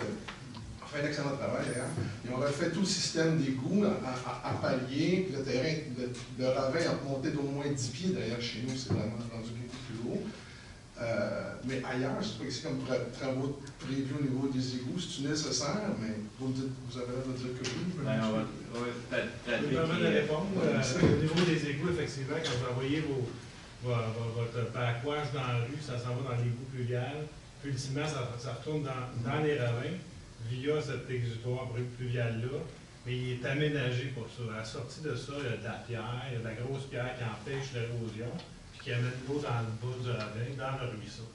un excellent travail d'ailleurs. Et on refait tout le système d'égout à palier. Le terrain, le ravin a monté d'au moins 10 pieds derrière chez nous, c'est vraiment rendu beaucoup plus haut. Mais ailleurs, je ne sais pas si c'est comme travaux prévus au niveau des égouts, c'est nécessaire, mais vous avez l'air de dire que oui. Je peux permettre de répondre. Au niveau des égouts, effectivement, quand vous envoyez votre backwash dans la rue, ça s'en va dans l'égout pluvial. Puis ultimement, ça retourne dans les ravins via cet exutoire pluvial-là. Mais il est aménagé pour ça. À la sortie de ça, il y a de la pierre, il y a de la grosse pierre qui empêche l'érosion, puis qui amène l'eau dans le bas du ravin, dans le ruisseau.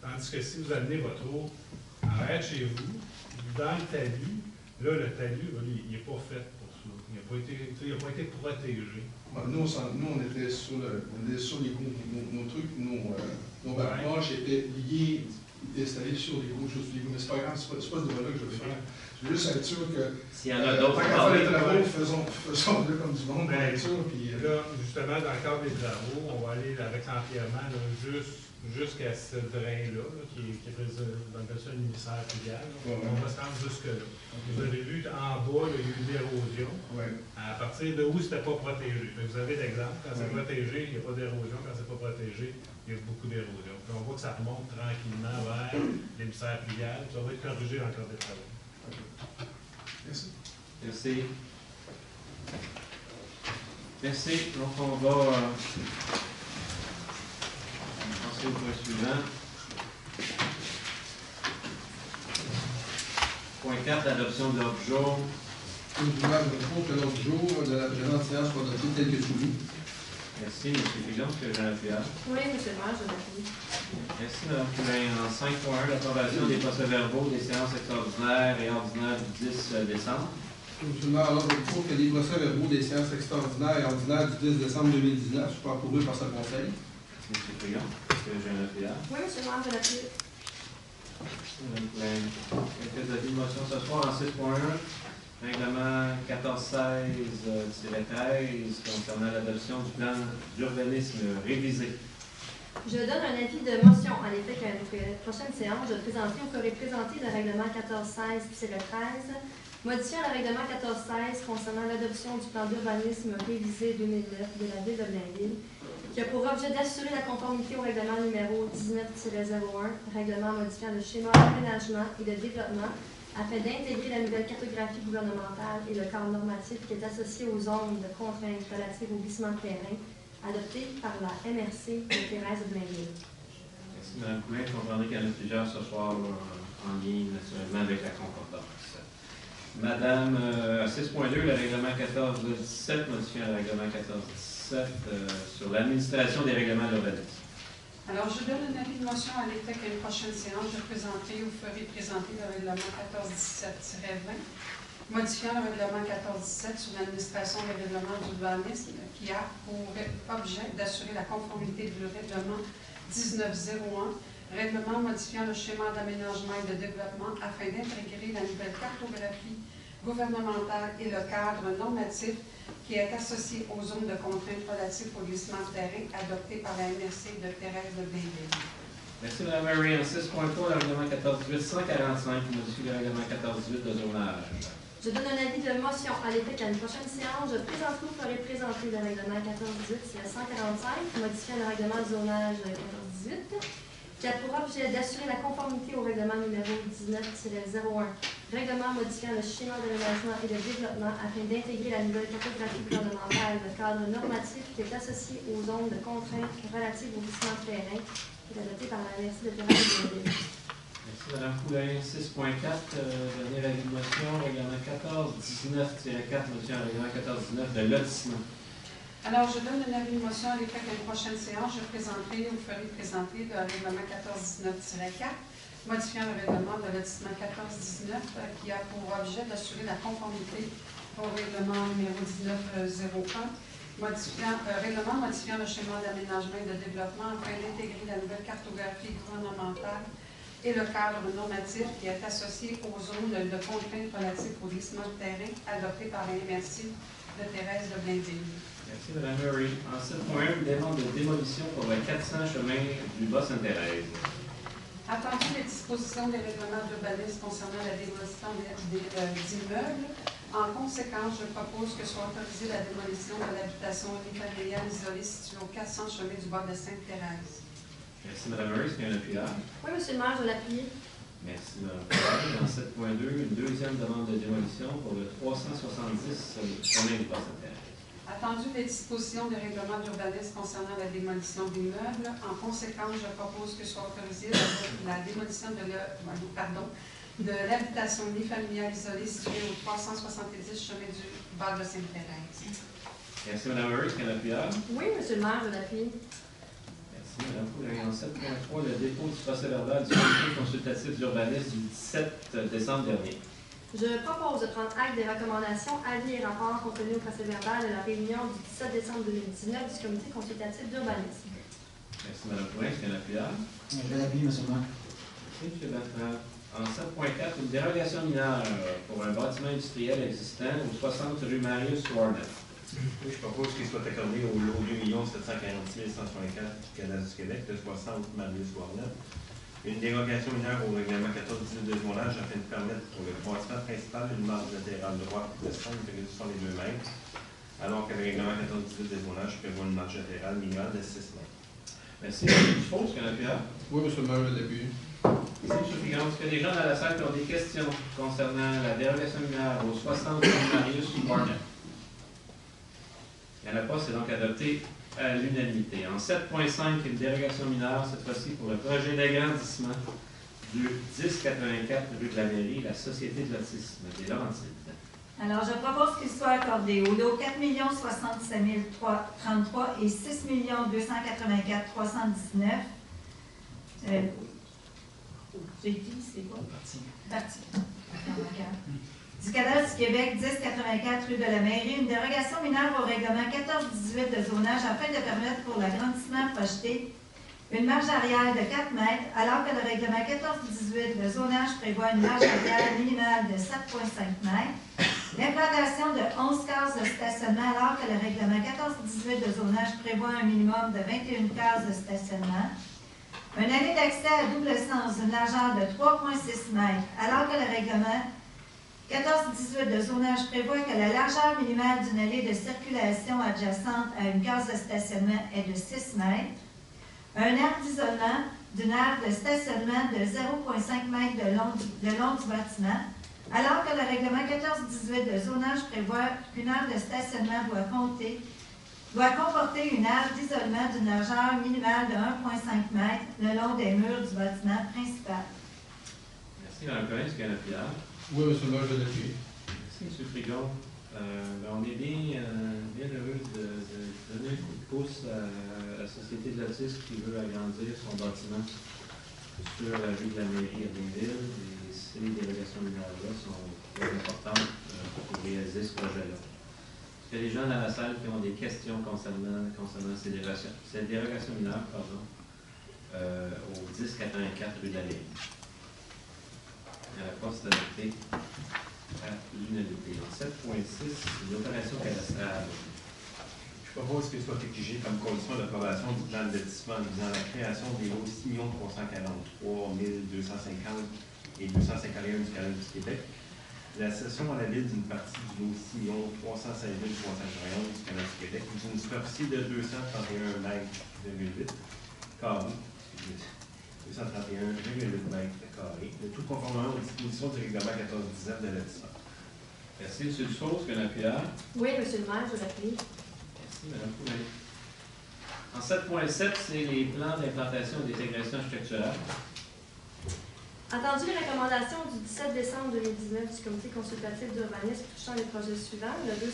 Tandis que si vous amenez votre eau en arrière de chez vous, dans le talus, là, le talus, il n'est pas fait pour ça. Il n'a pas été protégé. Nous, on était sur l'égout. Nos trucs, nos backwash étaient liés, installés sur l'égout, juste l'égout. Mais c'est pas grave, c'est pas ce débat-là que je veux faire. Je veux juste être sûr que. S'il y en a d'autres, tant qu'à faire les travaux, faisons-le comme du monde, pour être sûr. Là, justement, dans le cadre des travaux, on va aller avec l'empierrement jusqu'à ce drain-là, qui est présent dans le ministère pluvial. On va se rendre jusque-là. Vous avez vu, en bas, il y a eu de l'érosion. À partir de où c'était pas protégé. Vous avez l'exemple. Quand c'est protégé, il n'y a pas d'érosion. Quand c'est pas protégé, il y a beaucoup d'érosion. On voit que ça remonte tranquillement vers l'émissaire pluvial. Ça va être corrigé dans le cadre des travaux. Merci. Merci. Merci. Donc, on va passer au point suivant. Point 4, l'adoption de l'ordre du jour. Je propose que l'ordre du jour de la présente séance soit adopté tel que soumis. Merci, M. Figon. Est-ce que j'en appuie? Oui, M. le maire, je l'appuie. Merci, Mme Poulain. En 5.1, l'approbation des procès-verbaux des séances extraordinaires et ordinaires du 10 décembre. Je demande alors je propose que les procès-verbaux des séances extraordinaires et ordinaires du 10 décembre 2019 soient approuvés par ce Conseil. M. Figon. Est-ce que j'ai un appui? Oui, M. le maire, je l'appuie. Mme Poulain. Quelques avis de motion ce soir en 6.1. Règlement 1416-13 concernant l'adoption du plan d'urbanisme révisé. Je donne un avis de motion en effet qu'à la prochaine séance, je ferai présenter le règlement 1416-13 modifiant le règlement 1416 concernant l'adoption du plan d'urbanisme révisé 2009 de la ville de Blainville, qui a pour objet d'assurer la conformité au règlement numéro 19-01, règlement modifiant le schéma d'aménagement et de développement afin d'intégrer la nouvelle cartographie gouvernementale et le cadre normatif qui est associé aux zones de contraintes relatives au glissement de terrain, adopté par la MRC de Thérèse de Blainville. Merci, Mme Poulain. Vous comprendrez qu'il y en a plusieurs ce soir en lien naturellement avec la concordance. Madame, 6.2, le règlement 1417, modifiant le règlement 1417 sur l'administration des règlements d'urbanisme. Alors, je donne un avis de motion à l'effet qu'à une prochaine séance, je présenterai ou ferai présenter le règlement 1417-20, modifiant le règlement 1417 sur l'administration des règlements d'urbanisme qui a pour objet d'assurer la conformité du règlement 1901, règlement modifiant le schéma d'aménagement et de développement afin d'intégrer la nouvelle cartographie gouvernementale et le cadre normatif qui est associé aux zones de contraintes relatives au glissement de terrain adopté par la MRC de Thérèse de Blainville. Merci, Mme Mary. En 6.3, le règlement 1418-145 qui modifie le règlement 1418 de zonage. Je donne un avis de motion à l'effet qu'à une prochaine séance, je présenterai ou ferai présenter le règlement 1418-145, modifiant le règlement de zonage 1418, qui a pour objet d'assurer la conformité au règlement numéro 19-01, règlement modifiant le schéma d'aménagement et de développement afin d'intégrer la nouvelle cartographie gouvernementale de cadre normatif qui est associé aux zones de contraintes relatives au glissement de terrain, qui est adopté par la MRC de Terrain de Ville. Merci, Mme Poulain. 6.4, dernier avis de motion, règlement 1419-4, modifiant le règlement 1419 de lotissement. Alors, je donne un avis de motion à l'effet qu'à une prochaine séance, je présenterai ou ferai présenter le règlement 1419-4, modifiant le règlement de lotissement 1419 qui a pour objet d'assurer la conformité au règlement numéro 1901, règlement modifiant le schéma d'aménagement et de développement afin d'intégrer la nouvelle cartographie gouvernementale et le cadre normatif qui est associé aux zones de contraintes relatives au glissement de terrain adopté par la MRC de Thérèse de Blainville. Merci, Mme Murray. En 7.1, demande de démolition pour le 400 chemin du Bas-Sainte-Thérèse. Attendu les dispositions des règlements d'urbanisme concernant la démolition d'immeubles, en conséquence, je propose que soit autorisée la démolition de l'habitation unifamiliale isolée située au 400 chemin du Bois de Sainte-Thérèse. Merci, Mme Murray. Est-ce qu'il y a un appuyeur? Oui, M. le maire, je l'appuie. Merci, Mme Poulain. En 7.2, une deuxième demande de démolition pour le 370 chemin du Bas-Sainte-Thérèse. Attendu les dispositions des règlements d'urbanisme concernant la démolition d'immeubles, en conséquence, je propose que soit autorisée la démolition de l'habitation unifamiliale isolée située au 370 chemin du Val de Sainte-Thérèse. Merci, Mme Murray. Est-ce qu'il y a un appuyeur? Oui, M. le maire, je l'appuie. Merci, Mme Poulain. En 7.3, le dépôt du procès-verbal du comité consultatif d'urbanisme du 17 décembre dernier. Je propose de prendre acte des recommandations, avis et rapports contenus au procès-verbal de la réunion du 17 décembre 2019 du comité consultatif d'urbanisme. Merci, Mme Poulain. Est-ce qu'il y a un appuyeur? Je vais l'appuyer, M. le maire. Merci, M. Bertrand. En 7.4, une dérogation mineure pour un bâtiment industriel existant au 60 rue Marius-Warner. Oui, je propose qu'il soit accordé au lot 2 746 164 du Canada du Québec de 60 Marius-Warner. Une dérogation mineure au règlement 1418 de zonage afin de permettre pour le bâtiment principal une marge latérale droite de 5,62 mètres, alors que le règlement 1418 de zonage prévoit une marge latérale minimale de 6 mètres. Merci. Je pense qu'il y a un appuyeur. Oui, M. le maire, je l'appuie. Merci, M. Fignon. Est-ce qu'il y a des gens dans la salle qui ont des questions concernant la dérogation mineure au 60 rue Marius-Warner? Il n'y en a pas, c'est donc adopté à l'unanimité. En 7.5, une dérogation mineure, cette fois-ci pour le projet d'agrandissement du 1084 rue de la Mairie, la Société de l'autisme des Laurentides. Alors, je propose qu'il soit accordé au lot 4 067 033 et 6 284 319. J'ai dit, c'est quoi? Parti. Du Canada du Québec, 1084 rue de la Mairie, une dérogation mineure au règlement 1418 de zonage afin de permettre pour l'agrandissement projeté une marge arrière de 4 mètres, alors que le règlement 1418 de zonage prévoit une marge arrière minimale de 7,5 mètres, l'implantation de 11 cases de stationnement, alors que le règlement 1418 de zonage prévoit un minimum de 21 cases de stationnement, une allée d'accès à double sens d'une largeur de 3,6 mètres, alors que le règlement 1418 de zonage prévoit que la largeur minimale d'une allée de circulation adjacente à une case de stationnement est de 6 mètres. Un arc d'isolement d'une aire de stationnement de 0,5 mètres de long du bâtiment, alors que le règlement 1418 de zonage prévoit qu'une aire de stationnement doit comporter une aire d'isolement d'une largeur minimale de 1,5 mètres le long des murs du bâtiment principal. Merci, Mme Cohen. Est-ce qu'il y a un appuyeur? Oui, M. le maire, je l'appuie. Merci, M. Frigon. On est bien heureux de donner un coup de pouce à la Société de l'autisme qui veut agrandir son bâtiment sur la rue de la Mairie à Blainville. Et ces dérogations mineures-là sont très importantes pour réaliser ce projet-là. Est-ce qu'il y a des gens dans la salle qui ont des questions concernant ces dérogations mineures au 1084 rue de la Mairie? À la poste adoptée à l'unanimité. En 7.6, une opération cadastrale. Je propose qu'il soit exigé comme condition d'approbation du plan de lotissement visant à la création des lots 6 343 250 et 251 du Canada du Québec La cession à la ville d'une partie du lot 6 316 391 du Canada du Québec d'une superficie de 231 mètres carrés, 231,8 mètres carrés, de tout conformément aux dispositions du règlement 1419 de l'addition. Merci, M. Dussault. Est-ce qu'il y a un appuyeur? Oui, M. le maire, je l'appuie. Merci, Mme Poulin. En 7.7, c'est les plans d'implantation et d'intégration architecturale. Entendu les recommandations du 17 décembre 2019 du Comité consultatif d'urbanisme touchant les projets suivants, le 205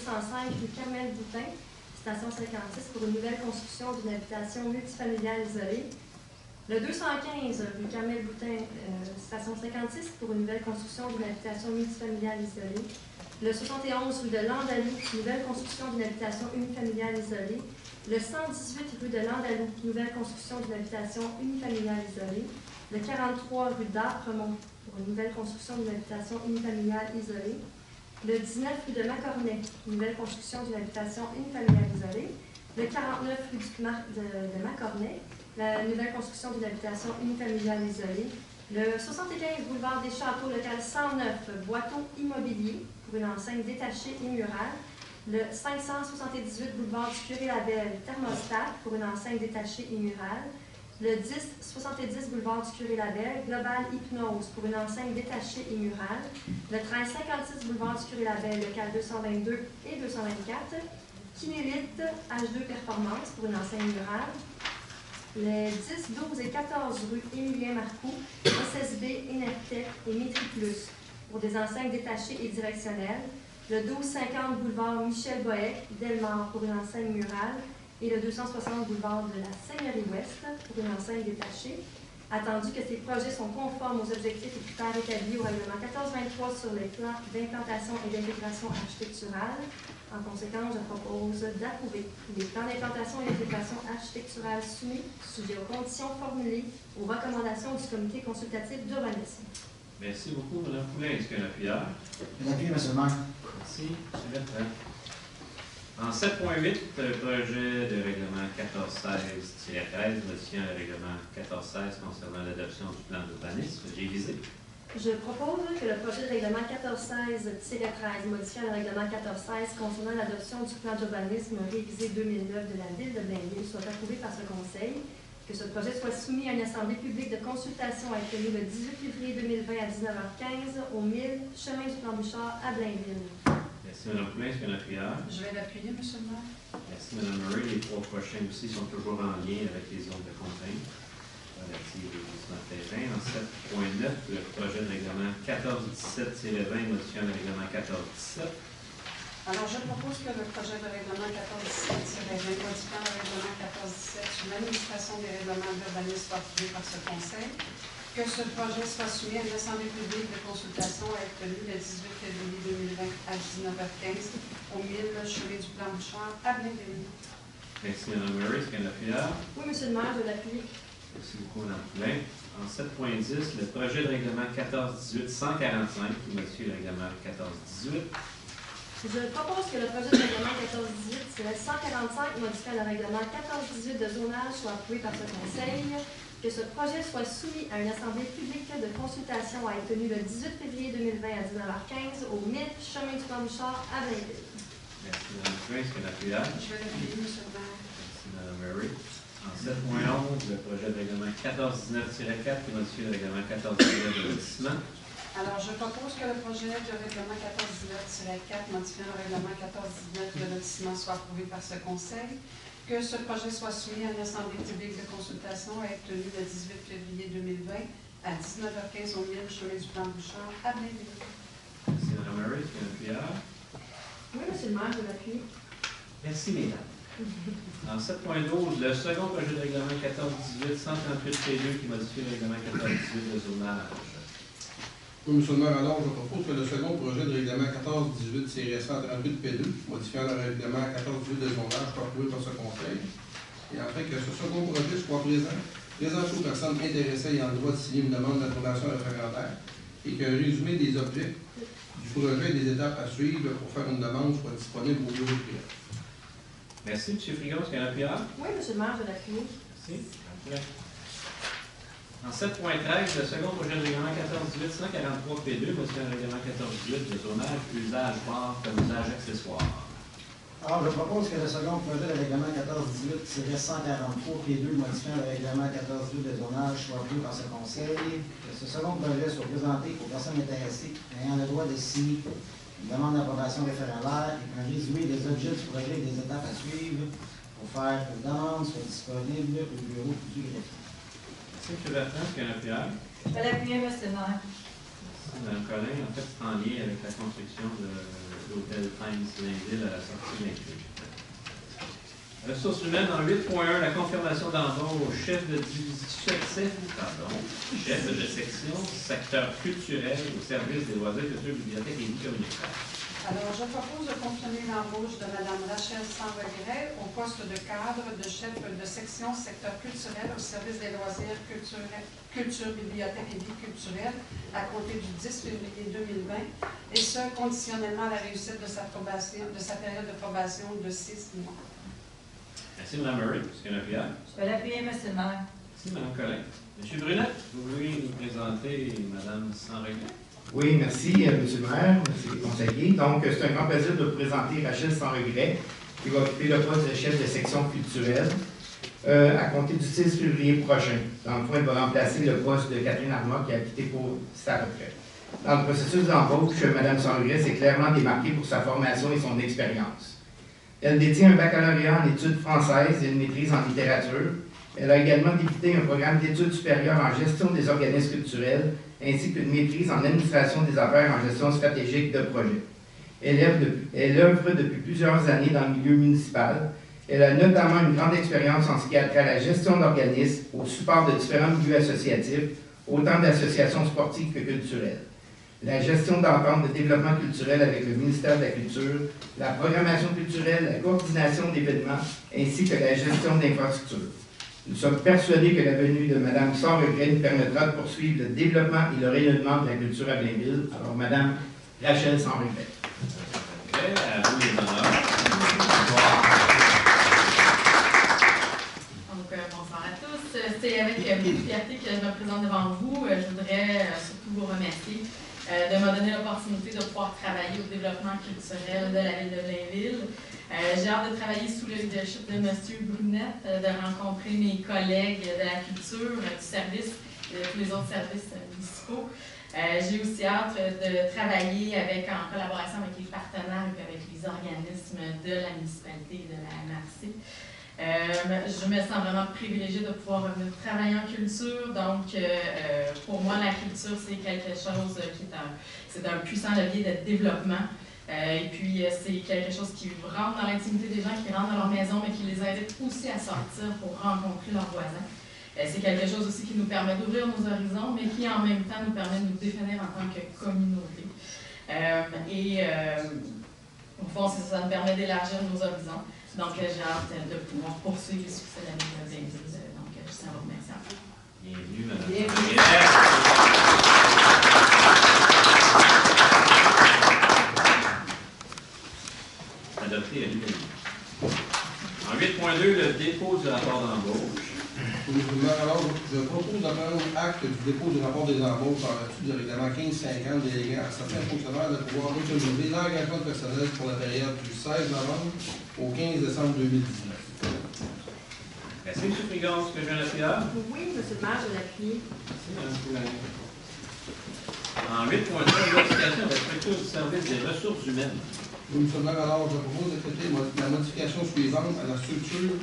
rue Carmel-Boutin, station 56 pour une nouvelle construction d'une habitation multifamiliale isolée, le 215 rue Carmel-Boutin, station 56 pour une nouvelle construction d'une habitation multifamiliale isolée, le 71 rue de Landalou, nouvelle construction d'une habitation unifamiliale isolée, le 118 rue de Landalou, nouvelle construction d'une habitation unifamiliale isolée, le 43 rue d'Apremont pour une nouvelle construction d'une habitation unifamiliale isolée, le 19 rue de Macornet, nouvelle construction d'une habitation unifamiliale isolée, le 49 rue de Macornet, la nouvelle construction d'une habitation unifamiliale isolée, le 75 boulevard des Châteaux, local 109, Boiteau immobilier pour une enseigne détachée et murale, le 578 boulevard du Curé-Labelle, thermostat pour une enseigne détachée et murale, le 1070 boulevard du Curé-Labelle, Global Hypnose pour une enseigne détachée et murale, le 1356 boulevard du Curé-Labelle, local 222 et 224, Kinélite H2 Performance pour une enseigne murale, les 10, 12 et 14 rue Émilien Marcoux, SSB, Enertec et Métriplus pour des enseignes détachées et directionnelles, le 1250 boulevard Michel Boeck, Delmar pour une enseigne murale, et le 260 boulevard de la Seigneurie-Ouest pour une enseigne détachée. Attendu que ces projets sont conformes aux objectifs et critères établis au règlement 1423 sur les plans d'implantation et d'intégration architecturale, en conséquence, je propose d'approuver les plans d'implantation et d'intégration architecturale soumis, sujets aux conditions formulées aux recommandations du comité consultatif d'urbanisme. Merci beaucoup, Mme Poulin. Est-ce qu'il y a un appuyeur? Un appui, M. le maire. Merci, M. Bertrand. En 7.8, projet de règlement 1416-13, modifiant le règlement 1416 concernant l'adoption du plan d'urbanisme. J'ai visé. Je propose que le projet de règlement 1416-13, modifiant le règlement 1416 concernant l'adoption du plan d'urbanisme révisé 2009 de la Ville de Blainville soit approuvé par ce Conseil, que ce projet soit soumis à une assemblée publique de consultation à être tenue le 18 février 2020 à 19h15 au 1000 chemin du Plan-Bouchard à Blainville. Merci, Mme Poulin. Est-ce qu'il y a un appuyeur? Je vais l'appuyer, M. le maire. Merci, Mme Murray. Les trois prochains aussi sont toujours en lien avec les zones de contrainte relatives aux lotissements terrain. En 7.9, le projet de règlement 1417-20 modifiant le règlement 1417. Alors, je propose que le projet de règlement 1417-20 modifiant le règlement 1417 sur l'administration des règlements d'urbanisme soit approuvé par ce Conseil, que ce projet soit soumis à une assemblée publique de consultation à être tenue le 18 février 2020 à 19h15 au 1000 chemin du Plan-Bouchard à Blainville. Merci, Mme Murray. Est-ce qu'il y a un appuyeur? Oui, M. le maire, je l'appuie. Merci beaucoup, Mme Poulin. En 7.10, le projet de règlement 1418-145 qui modifie le règlement 1418. Je propose que le projet de règlement 1418-145 modifiant le règlement 1418 de zonage soit approuvé par ce Conseil, que ce projet soit soumis à une assemblée publique de consultation à être tenue le 18 février 2020 à 19h15 au 1000 chemin du Plan-Bouchard à Blainville. Merci, Mme Poulin. Est-ce qu'il y a un appuyeur? Je vais l'appuyer, M. le maire. Merci, Mme Murray. En 7.11, le projet de règlement 1419-4 qui modifie le règlement 1419 de lotissement. Alors, je propose que le projet de règlement 1419-4 modifiant le règlement 1419 de lotissement soit approuvé par ce Conseil, que ce projet soit soumis à une assemblée publique de consultation à être tenue le 18 février 2020 à 19h15 au 1000 chemin du Plan-Bouchard à Blainville. Merci, Mme Murray. Est-ce qu'il y a un appuyeur? Oui, M. le maire, je l'appuie. Merci, mesdames. En 7.12, le second projet de règlement 1418-138-P2 qui modifie le règlement 1418 de zonage. Oui, M. le maire, alors je propose que le second projet de règlement 1418-138-P2, modifiant le règlement 1418 de zonage, soit approuvé par ce Conseil. Et après que ce second projet soit présenté aux personnes intéressées ayant le droit de signer une demande d'approbation référendaire et qu'un résumé des objets du projet et des étapes à suivre pour faire une demande soit disponible au bureau de prière. Merci, M. Frigon. Est-ce qu'il y a un appuyeur? Oui, M. le maire, je l'appuie. Merci. En 7.13, le second projet de règlement 14-18-143 P2, modifiant le règlement 14-18 de zonage, usage fort comme usage accessoire. Alors, je propose que le second projet de règlement 14-18-143 P2, modifiant le règlement 14-18 de zonage, soit approuvé par ce Conseil, que ce second projet soit présenté aux personnes intéressées ayant le droit de signer une demande d'approbation référendaire et qu'un résumé des objets du projet et des étapes à suivre pour faire une demande soit disponible au bureau du greffier. Merci, M. Bertrand. Est-ce qu'il y a un appuyage? Je vais l'appuyer, M. le maire. Mme Collin, en fait, c'est en lien avec la construction de l'hôtel Times-Blainville à la sortie de l'inclus. Ressources humaines en 8.1, la confirmation d'embauche au chef de section, secteur culturel au service des loisirs, culture, bibliothèque et vie communautaire. Alors, je propose de confirmer l'embauche de Mme Rachel sans regret au poste de cadre de chef de section secteur culturel au service des loisirs, culture, bibliothèque et vie culturelle à compter du 10 février 2020, et ce, conditionnellement à la réussite de sa période de probation de 6 mois. Merci, Mme Murray. Est-ce qu'il y a un appuyage? Je vais l'appuyer, M. le maire. Merci, Mme Collin. M. Brunette, vous voulez nous présenter Mme sans regret? Oui, merci, M. le maire, merci les conseillers. Donc, c'est un grand plaisir de vous présenter Rachel sans regret, qui va occuper le poste de chef de section culturelle à compter du 6 février prochain. Dans le fond, elle va remplacer le poste de Catherine Armand qui a quitté pour sa retraite. Dans le processus d'embauche, Mme sans regret s'est clairement démarquée pour sa formation et son expérience. Elle détient un baccalauréat en études françaises et une maîtrise en littérature. Elle a également débuté un programme d'études supérieures en gestion des organismes culturels ainsi qu'une maîtrise en administration des affaires en gestion stratégique de projet. Elle œuvre depuis plusieurs années dans le milieu municipal. Elle a notamment une grande expérience en ce qui a trait à la gestion d'organismes, au support de différents milieux associatifs, autant d'associations sportives que culturelles, la gestion d'entente de développement culturel avec le ministère de la Culture, la programmation culturelle, la coordination d'événements, ainsi que la gestion d'infrastructures. Nous sommes persuadés que la venue de Mme sans regret nous permettra de poursuivre le développement et le rayonnement de la culture à Blainville. Alors, Mme Rachel sans regret. À vous les honneurs. Donc, bonsoir à tous. C'est avec beaucoup de fierté que je me présente devant vous. Je voudrais surtout vous remercier de me donner l'opportunité de pouvoir travailler au développement culturel de la ville de Blainville. J'ai hâte de travailler sous le leadership de M. Brunette, de rencontrer mes collègues de la culture, du service et de tous les autres services municipaux. J'ai aussi hâte de travailler en collaboration avec les partenaires et avec les organismes de la municipalité et de la MRC. Je me sens vraiment privilégiée de pouvoir revenir travailler en culture. Donc, pour moi, la culture, c'est quelque chose qui est un puissant levier de développement. Et puis, c'est quelque chose qui rentre dans l'intimité des gens, qui rentre dans leur maison, mais qui les invite aussi à sortir pour rencontrer leurs voisins. C'est quelque chose aussi qui nous permet d'ouvrir nos horizons, mais qui en même temps nous permet de nous définir en tant que communauté. Au fond, ça nous permet d'élargir nos horizons. Donc, j'ai hâte de pouvoir poursuivre le succès de la ville de Blainville. Donc, je tiens à vous remercier encore. Bienvenue, Mme. Adopté à l'unanimité. En 8.2, le dépôt du rapport d'embauche. Alors, je propose de prendre acte du dépôt du rapport des embauches en vertu du règlement 1550 déléguant à certains fonctionnaires de pouvoir autoriser l'engagement de personnel pour la période du 16 novembre au 15 décembre 2019. Merci, M. Frigon. Est-ce que j'ai un appuyage? Oui, M. le maire, je l'appuie. Merci, Mme Poulain. En 8.3, modification de la structure du service des ressources humaines. Oui, M. le maire, alors, je propose d'accepter la modification suivante à la structure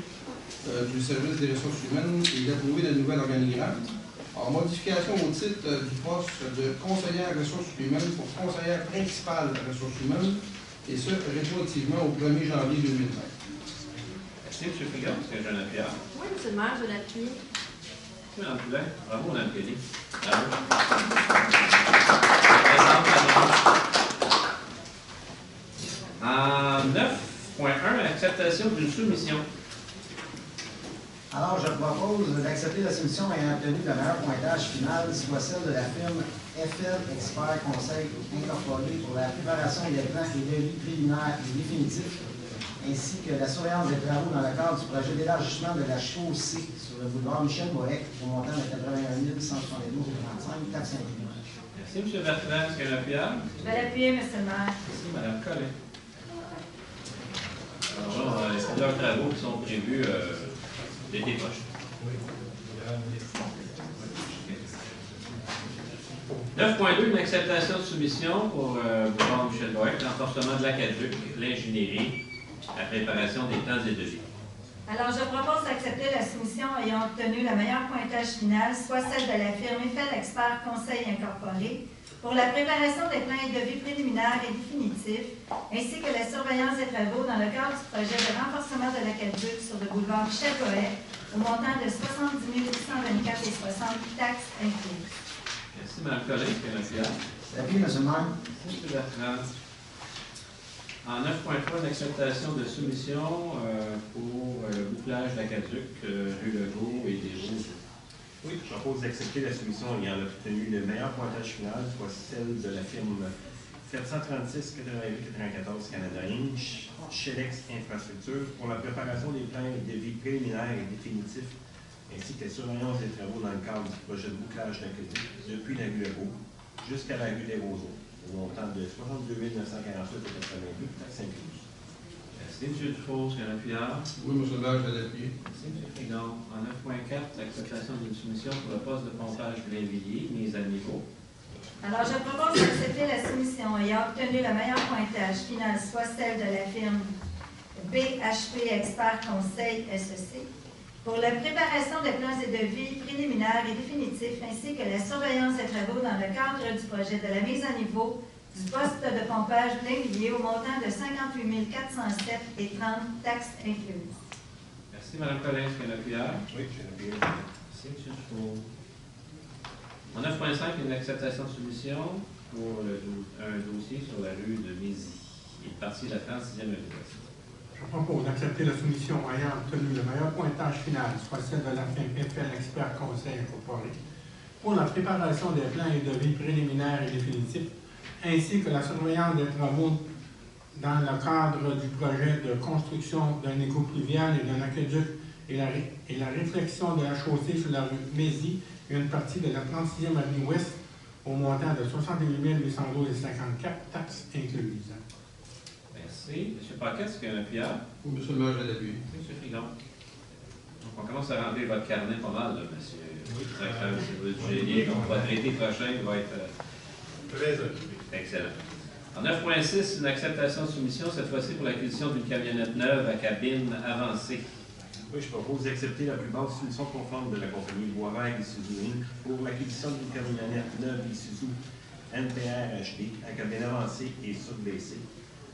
du service des ressources humaines et d'approuver le nouvel organigramme. En modification au titre du poste de conseillère ressources humaines pour conseillère principale ressources humaines, et ce, rétroactivement au 1er janvier 2020. Merci, M. Frigon. Est-ce que j'ai un appuyage? Oui, M. le maire, je l'appuie. Merci, Mme Poulain. Bravo, Mme Kelly. Bravo. En 9.1, acceptation d'une soumission. Alors, je propose d'accepter la soumission ayant obtenu le meilleur pointage final, soit celle de la firme FL Expert Conseil Incorporé pour la préparation des plans et devis préliminaires et définitifs ainsi que la surveillance des travaux dans le cadre du projet d'élargissement de la chaussée sur le boulevard Michel-Bohec au montant de 81 172,35 taxes incluses. Merci, M. Bertrand. Est-ce qu'il y a un appuyeur? Je vais l'appuyer, M. le maire. Merci, Mme Collin. Alors là, il y a plusieurs travaux qui sont prévus l'été prochain. 9.2, une acceptation de soumission pour boulevard Michel-Bohec, l'enforcement de l'aqueduc, l'ingénierie, la préparation des plans et devis. Alors, je propose d'accepter la soumission ayant obtenu le meilleur pointage final, soit celle de la firme Eiffel Expert Conseil Incorporé, pour la préparation des plans et devis préliminaires et définitifs, ainsi que la surveillance des travaux dans le cadre du projet de renforcement de l'aqueduc sur le boulevard Michel-Bohec, au montant de 70 824,60 taxes incluses. Merci, Mme Collin. Est-ce qu'il y a un appuyeur? L'appui, M. le maire. Merci, M. Bertrand. En 9.3, une acceptation de soumission pour le bouclage de l'aqueduc, rue Legault et des Roseaux. Oui, je propose d'accepter la soumission ayant obtenu le meilleur pointage final, soit celle de la firme 736 88 94 Canada Inc., Shelex Infrastructure, pour la préparation des plans et devis préliminaires et définitifs, ainsi que la surveillance des travaux dans le cadre du projet de bouclage d'aqueduc depuis la rue Legault jusqu'à la rue des Roseaux, au montant de 62 948,82 taxes incluses. Merci, M. Dufault. Est-ce qu'il y a un appuyeur? Oui, M. le maire, je vais l'appuyer. Merci, M. Frigon. En 9.4, l'acceptation d'une soumission pour le poste de pompage de Blainvilliers, mise à niveau. Alors, je propose d'accepter la soumission ayant obtenu le meilleur pointage final, soit celle de la firme BHP Expert Conseil SEC, pour la préparation des plans et devis préliminaires et définitifs, ainsi que la surveillance des travaux dans le cadre du projet de la mise à niveau du poste de pompage Blainvilliers au montant de 58 407,30 taxes incluses. Merci, Mme Collin. Est-ce qu'il y a un appuyeur? Oui, j'ai l'appuyé. Merci, M. Dufault. En 9.5, une acceptation de soumission pour un dossier sur la rue de Mézy. Il est parti de la 36e habitation. Je propose d'accepter la soumission ayant obtenu le meilleur pointage final, soit celle de la firme Eiffel Expert Conseil Incorporé, pour la préparation des plans et devis préliminaires et définitifs, ainsi que la surveillance des travaux dans le cadre du projet de construction d'un égout pluvial et d'un aqueduc et la réflexion de la chaussée sur la rue Mézy et une partie de la 36e avenue Ouest au montant de 68 812,54 taxes incluses. Merci. M. Paquet, est-ce qu'il y a un appuyeur? Oui, M. le maire, je vais l'appuyer. M. Frigon. Donc, on commence à remplir votre carnet pas mal, là, monsieur. Oui. Si vous êtes gêné, donc votre été prochain va être très occupé. Excellent. En 9.6, une acceptation de soumission, cette fois-ci pour l'acquisition d'une camionnette neuve à cabine avancée. Oui, je propose d'accepter la plus basse solution conforme de la compagnie Boisvert Isuzu Inc. pour l'acquisition d'une camionnette neuve Isuzu NPR HD à cabine avancée et surbaissée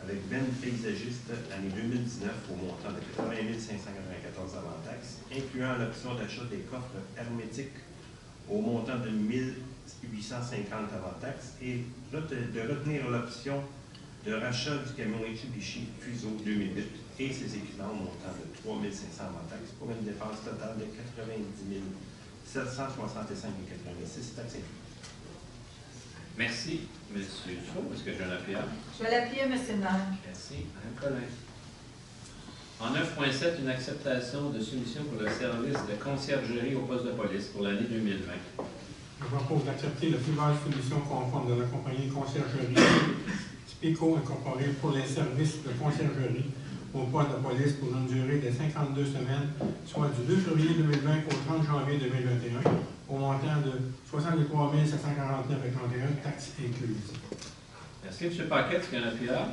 avec veine paysagiste l'année 2019 au montant de 80 594 avant taxes, incluant l'option d'achat des coffres hermétiques au montant de 1 850 avant taxes et de retenir l'option de rachat du camion Mitsubishi Fuso 2008 et ses équivalents au montant de 3 500 avant taxes pour une dépense totale de 90 765,86 taxes incluses. Merci, M. Dufault. Est-ce que j'ai un appuyeur? Je vais l'appuyer, M. le maire. Merci, Mme Collin. En 9.7, une acceptation de soumission pour le service de conciergerie au poste de police pour l'année 2020. Je propose d'accepter la plus basse solution conforme de la compagnie conciergerie Spico Incorporée pour les services de conciergerie au poste de police pour une durée de 52 semaines, soit du 2 février 2020 au 30 janvier 2021, au montant de 63 749,31 taxes incluses. Merci, M. Paquet. Est-ce qu'il y a un appuyeur?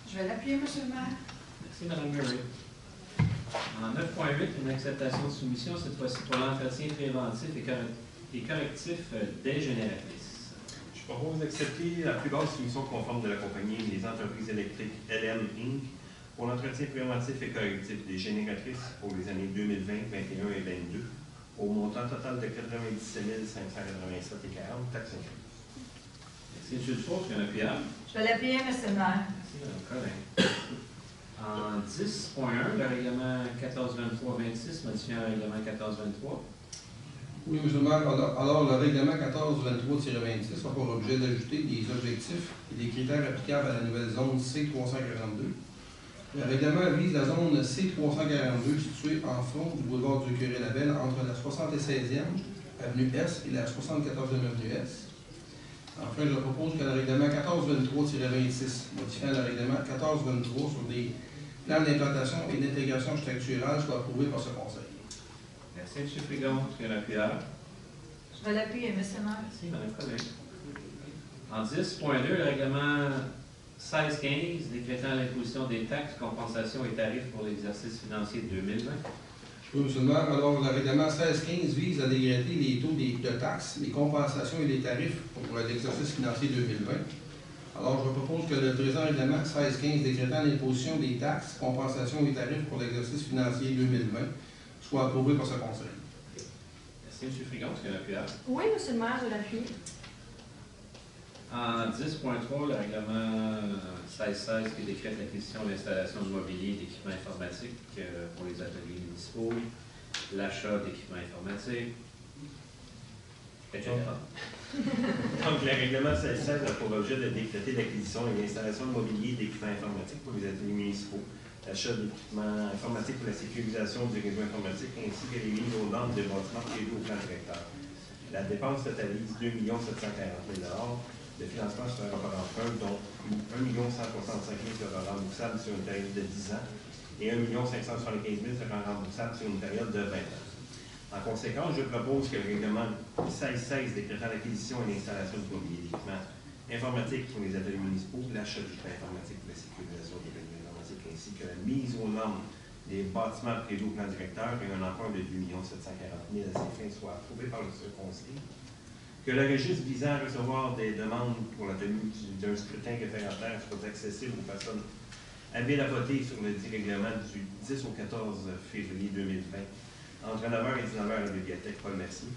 Je vais l'appuyer, M. le maire. Merci, Mme Murray. En 9.8, une acceptation de soumission, cette fois-ci pour l'entretien préventif et correctif des génératrices. Je propose d'accepter la plus basse solution conforme de la compagnie des entreprises électriques LM Inc. pour l'entretien préventif et correctif des génératrices pour les années 2020, 2021 et 2022 au montant total de 97 587,40 taxes incluses. Merci, M. Dufault. Est-ce qu'il y a un appuyeur? Je vais l'appuyer, M. le maire. Merci, Mme Collin. En 10.1, le règlement 1423-26 modifiant le règlement 1423. Oui, M. le maire. Alors, le règlement 1423-26 a pour objet d'ajouter des objectifs et des critères applicables à la nouvelle zone C342 Le règlement vise la zone C342 située en fond du boulevard du Curé-Labelle entre la 76e avenue S et la 74e avenue S. Enfin, je propose que le règlement 1423-26, modifiant le règlement 1423 sur des plans d'implantation et d'intégration architecturale, soit approuvé par ce Conseil. Merci, M. Frigon. Est-ce qu'il y a un appuyeur? Je vais l'appuyer, M. Maire. Merci, Mme Collègue. En 10.2, le règlement 1615 décrétant l'imposition des taxes, compensations et tarifs pour l'exercice financier 2020. Oui, M. le maire. Alors, le règlement 1615 vise à décréter les taux de taxes, les compensations et les tarifs pour l'exercice financier 2020. Alors, je propose que le présent règlement 1615 décrétant l'imposition des taxes, compensations et tarifs pour l'exercice financier 2020 soit approuvé par ce Conseil. Merci, M. Frigon. Est-ce qu'il y a un appuyeur? Oui, M. le maire, je l'appuie. En 10.3, le règlement 1616 qui décrète l'acquisition et l'installation de mobilier et d'équipements informatiques pour les ateliers municipaux, l'achat d'équipements informatiques, etc. Donc, le règlement 1616 a pour objet de décréter l'acquisition et l'installation de mobilier et d'équipements informatiques pour les ateliers municipaux, l'achat d'équipements informatiques pour la sécurisation du réseau informatique, ainsi que les mises aux normes de bâtiments prévus au plan directeur. La dépense totalise 2 740 000 $. Le financement sera par emprunt, dont 1 165 000 sera remboursable sur une période de 10 ans et 1 575 000 sera remboursable sur une période de 20 ans. En conséquence, je propose que le règlement 1616 décrétant l'acquisition et l'installation de mobilier d'équipements informatiques pour les ateliers municipaux, l'achat d'équipements informatiques pour la sécurisation des réseaux informatiques, ainsi que la mise aux normes des bâtiments prévus au plan directeur et un emprunt de 2 740 000 $. À ces fins soit approuvé par le Conseil. Que le registre visant à recevoir des demandes pour la tenue d'un scrutin référendaire soit accessible aux personnes habiles à voter sur le dit règlement du 10 au 14 février 2020, entre 9h et 19h à la bibliothèque Paul-Mercier.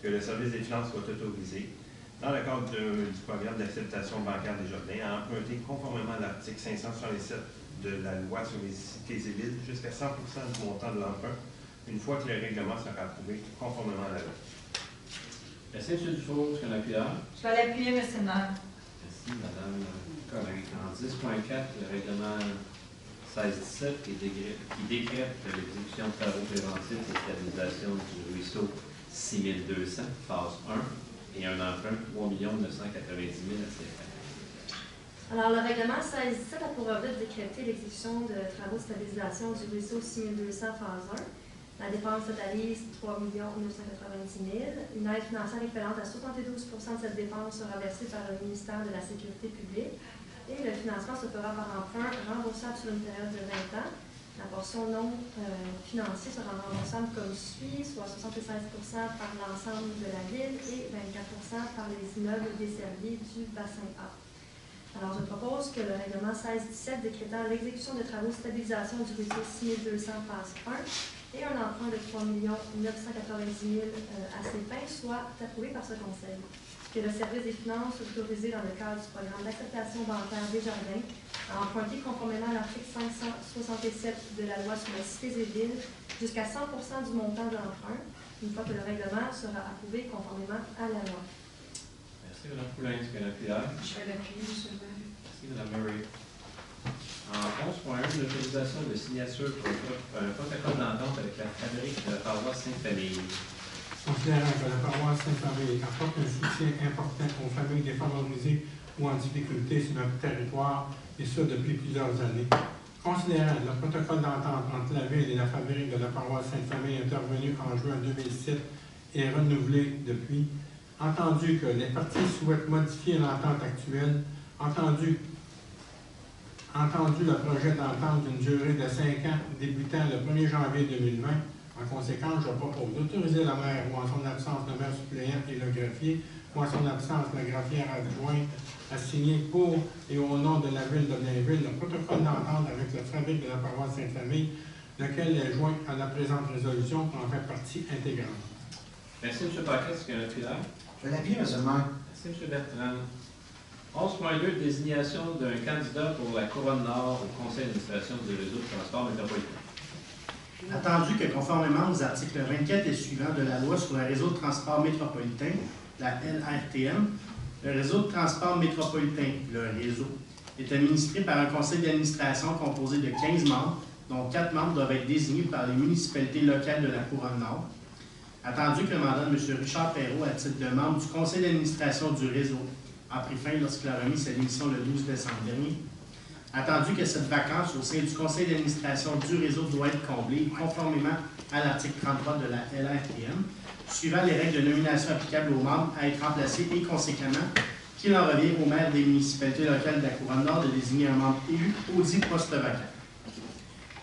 Que le service des finances soit autorisé, dans le cadre du programme d'acceptation bancaire des jardins, à emprunter conformément à l'article 567 de la loi sur les cités et villes jusqu'à 100% du montant de l'emprunt, une fois que le règlement sera approuvé conformément à la loi. Merci, M. Dufour. Est-ce qu'il y a un appuyeur? Je vais l'appuyer, M. Maire. Merci, Mme Collègue. En 10.4, le règlement 1617 qui décrète l'exécution de travaux préventifs et stabilisation du ruisseau 6200, phase 1, et un emprunt de 3 990 000 $. à ces fins. Alors, le règlement 1617 a pour objet de décréter l'exécution de travaux de stabilisation du ruisseau 6200, phase 1. La dépense totalise 3 990 000 $. Une aide financière équivalente à 72 % de cette dépense sera versée par le ministère de la Sécurité publique et le financement se fera par emprunt remboursable sur une période de 20 ans. La portion non financière sera remboursable comme suit, soit 76 % par l'ensemble de la ville et 24 % par les immeubles desservis du bassin A. Alors, je propose que le règlement 1617 décrétant l'exécution de travaux de stabilisation du ruisseau 6200 phase 1 et un emprunt de 3 990 000 $ à ces fins soit approuvé par ce Conseil. Que le service des finances soit autorisé dans le cadre du programme d'acceptation bancaire des jardins à emprunter conformément à l'article 567 de la loi sur les cités et villes jusqu'à 100% du montant de l'emprunt, une fois que le règlement sera approuvé conformément à la loi. Merci, Mme Poulin. Est-ce qu'il y a un appuyeur? Je vais l'appuyer, M. le maire. Merci, Mme Murray. En 11.1, l'autorisation de signature pour un protocole d'entente avec la fabrique de la paroisse Sainte-Famille. Considérant que la paroisse Sainte-Famille apporte un soutien important aux familles défavorisées ou en difficulté sur notre territoire, et ce depuis plusieurs années. Considérant le protocole d'entente entre la ville et la fabrique de la paroisse Sainte-Famille intervenu en juin 2007 et renouvelé depuis, entendu que les parties souhaitent modifier l'entente actuelle, entendu le projet d'entente d'une durée de 5 ans débutant le 1er janvier 2020. En conséquence, je propose d'autoriser la maire ou en son absence le maire suppléant et le greffier ou en son absence la greffière adjointe à signer pour et au nom de la ville de Blainville le protocole d'entente avec la fabrique de la paroisse Sainte-Famille, lequel est joint à la présente résolution en fait partie intégrante. Merci, M. Paquet. Est-ce qu'il y a un appuyeur? Je vais l'appuyer, M. le maire. Merci, M. Bertrand. 11.2, désignation d'un candidat pour la Couronne Nord au conseil d'administration du réseau de transport métropolitain. Attendu que, conformément aux articles 24 et suivants de la loi sur le réseau de transport métropolitain, la LRTM, le réseau de transport métropolitain, le réseau, est administrée par un conseil d'administration composé de 15 membres, dont 4 membres doivent être désignés par les municipalités locales de la Couronne-Nord. Attendu que le mandat de M. Richard Perrault, à titre de membre du conseil d'administration du réseau, a pris fin lorsqu'il a remis sa démission le 12 décembre dernier. Attendu que cette vacance au sein du conseil d'administration du réseau doit être comblée conformément à l'article 33 de la LRTM, suivant les règles de nomination applicables aux membres à être remplacés et conséquemment qu'il en revient aux maires des municipalités locales de la Couronne-Nord de désigner un membre élu au dit poste vacant.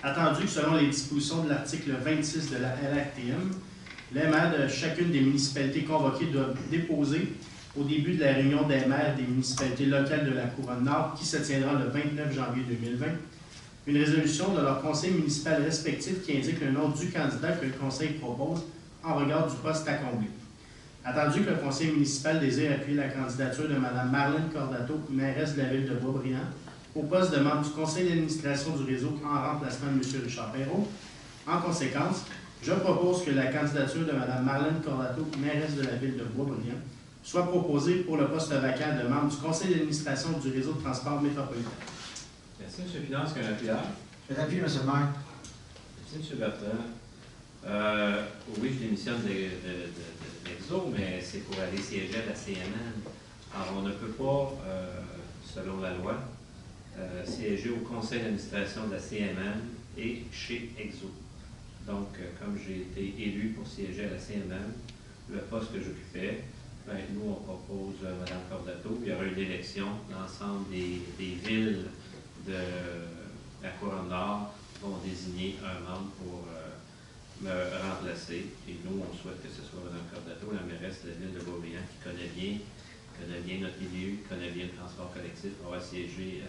Attendu que selon les dispositions de l'article 26 de la LRTM, les maires de chacune des municipalités convoquées doivent déposer au début de la réunion des maires des municipalités locales de la Couronne-Nord, qui se tiendra le 29 janvier 2020, une résolution de leur conseil municipal respectif qui indique le nom du candidat que le conseil propose en regard du poste à combler. Attendu que le conseil municipal désire appuyer la candidature de Mme Marlène Cordato, mairesse de la ville de Boisbriand, au poste de membre du conseil d'administration du réseau en remplacement de M. Richard Perrault. En conséquence, je propose que la candidature de Mme Marlène Cordato, mairesse de la ville de Boisbriand, soit proposée pour le poste vacant de membre du conseil d'administration du réseau de transport métropolitain. Merci, M. Finance. Qu'un appuyeur. Je t'appuie, M. le maire. Merci, M. Bertrand. Oui, je démissionne de l'Exo, mais c'est pour aller siéger à la CMN. Alors, on ne peut pas, selon la loi, siéger au conseil d'administration de la CMN et chez Exo. Donc, comme j'ai été élu pour siéger à la CMN, le poste que j'occupais, ben, nous, on propose Mme Cordato. Il y aura une élection. L'ensemble des villes de la Couronne-Nord vont désigner un membre pour me remplacer. Et nous, on souhaite que ce soit Mme Cordato, la mairesse de la ville de Boisbriand, qui connaît bien notre milieu, qui connaît bien le transport collectif. On va siéger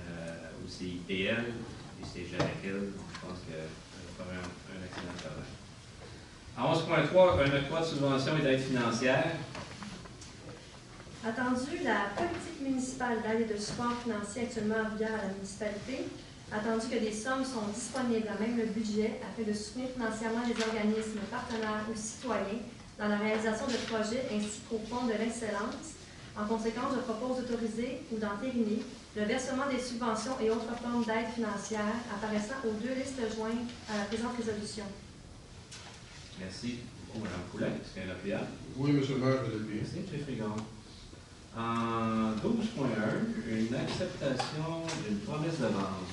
au CIPL et siéger avec elle. Donc, je pense qu'elle fera un excellent travail. En 11.3, un octroi de subvention et d'aide financière. Attendu la politique municipale d'aide et de support financier actuellement en vigueur à la municipalité, attendu que des sommes sont disponibles à même le budget afin de soutenir financièrement les organismes partenaires ou citoyens dans la réalisation de projets ainsi qu'au fonds de l'excellence. En conséquence, je propose d'autoriser ou d'entériner le versement des subventions et autres formes d'aide financière apparaissant aux 2 listes jointes à la présente résolution. Merci beaucoup, Mme Poulin. Est-ce qu'il y a un appuyeur? Oui, M. le maire, je vais l'appuyer. Merci, M. Frigon. En 12.1, une acceptation d'une promesse de vente.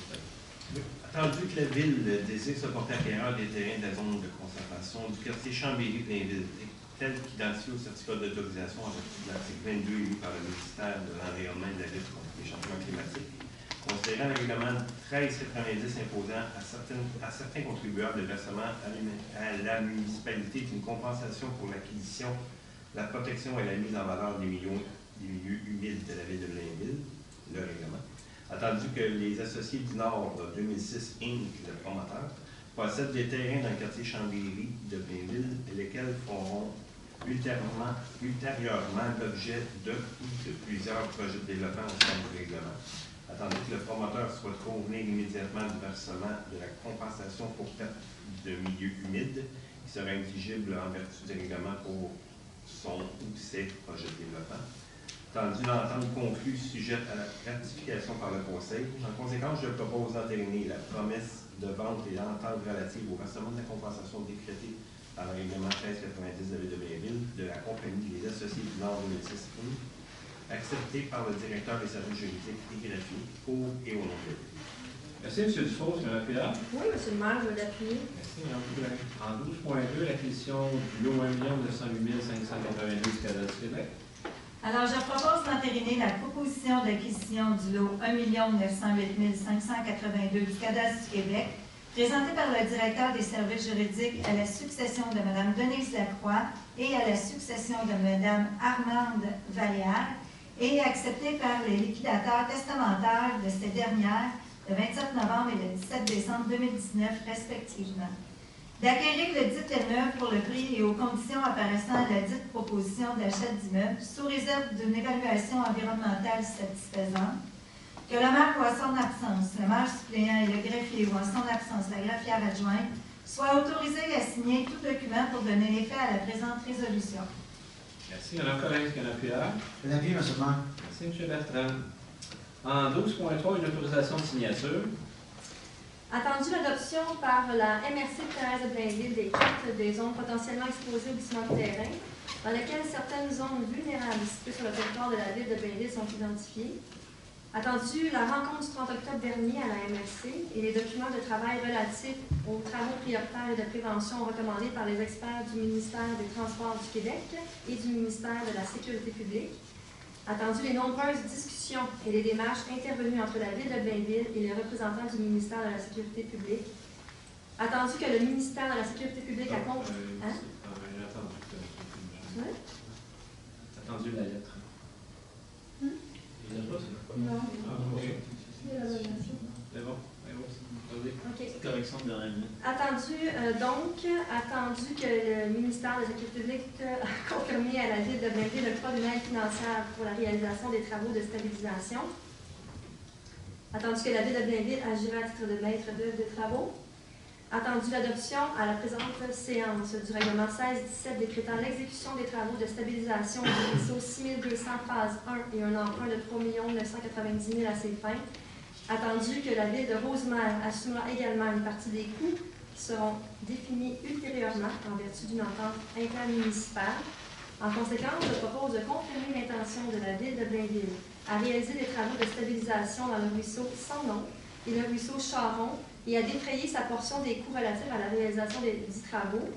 Attendu que la Ville désire se porter acquéreur des terrains de la zone de conservation du quartier Chambéry-Blainville, tel qu'identifié au certificat d'autorisation à partir de l'article 22 élu par le ministère de l'Environnement et de la lutte contre les changements climatiques, considérant le règlement 1390 imposant à certains contribuables le versement à la municipalité d'une compensation pour l'acquisition, la protection et la mise en valeur des milieux humides de la ville de Blainville, le règlement. Attendu que les Associés du Nord 2006 Inc., le promoteur, possèdent des terrains dans le quartier Chambéry de Blainville, lesquels feront ultérieurement l'objet de plusieurs projets de développement au sein du règlement. Attendu que le promoteur souhaite convenir immédiatement du versement de la compensation pour perte de milieux humides, qui sera exigible en vertu du règlement pour son ou ses projets de développement. Attendu l'entente conclue sujette à la ratification par le Conseil. En conséquence, je propose d'entériner la promesse de vente et l'entente relative au versement de la compensation décrétée par le règlement 1390 de la ville de Blainville de la compagnie des Associés du Nord 2006 Inc., acceptée par le directeur des services juridiques et greffiers pour et au nom de la ville. Merci, M. Dufault. C'est un appuyeur? Oui, M. le maire, je vais l'appuyer. Merci, Mme Poulin. En 12.2, l'acquisition du lot 1 908 592 du Canada du Québec. Alors, je propose d'entériner la proposition d'acquisition du lot 1 908 582 du Cadastre du Québec, présentée par le directeur des services juridiques à la succession de Mme Denise Lacroix et à la succession de Mme Armande Vallière, et acceptée par les liquidateurs testamentaires de ces dernières le 27 novembre et le 17 décembre 2019, respectivement. D'acquérir le dit immeuble pour le prix et aux conditions apparaissant à la dite proposition d'achat d'immeuble, sous réserve d'une évaluation environnementale satisfaisante, que le maire ou à son absence, le maire suppléant et le greffier ou en son absence, la greffière adjointe, soient autorisés à signer tout document pour donner effet à la présente résolution. Merci. Mme Collin, est-ce qu'il y a un appuyeur? Je l'appui, M. le maire. Merci, M. Bertrand. En 12.3, une autorisation de signature. Attendu l'adoption par la MRC de Thérèse de Blainville des cartes des zones potentiellement exposées au glissement de terrain, dans lesquelles certaines zones vulnérables situées sur le territoire de la ville de Blainville sont identifiées. Attendu la rencontre du 30 octobre dernier à la MRC et les documents de travail relatifs aux travaux prioritaires et de prévention recommandés par les experts du ministère des Transports du Québec et du ministère de la Sécurité publique. Attendu les nombreuses discussions et les démarches intervenues entre la ville de Blainville et les représentants du ministère de la Sécurité publique. Attendu que le ministère de la Sécurité publique a compris. Hein? Ouais. Attendu la lettre. Il n'y a pas ça? Non. C'est bon. Okay. Correction de dernière minute. Attendu que le ministère de la Sécurité publique a confirmé à la ville de Blainville l'octroi d'une aide financière pour la réalisation des travaux de stabilisation. Attendu que la ville de Blainville agira à titre de maître d'œuvre des travaux. Attendu l'adoption à la présente séance du règlement 16-17 décrétant l'exécution des travaux de stabilisation du réseau 6200 phase 1 et un emprunt de 3 990 000 à ses fins. Attendu que la ville de Rosemère assumera également une partie des coûts qui seront définis ultérieurement en vertu d'une entente intermunicipale. En conséquence, je propose de confirmer l'intention de la ville de Blainville à réaliser des travaux de stabilisation dans le ruisseau sans nom et le ruisseau Charon et à défrayer sa portion des coûts relatifs à la réalisation des dits travaux.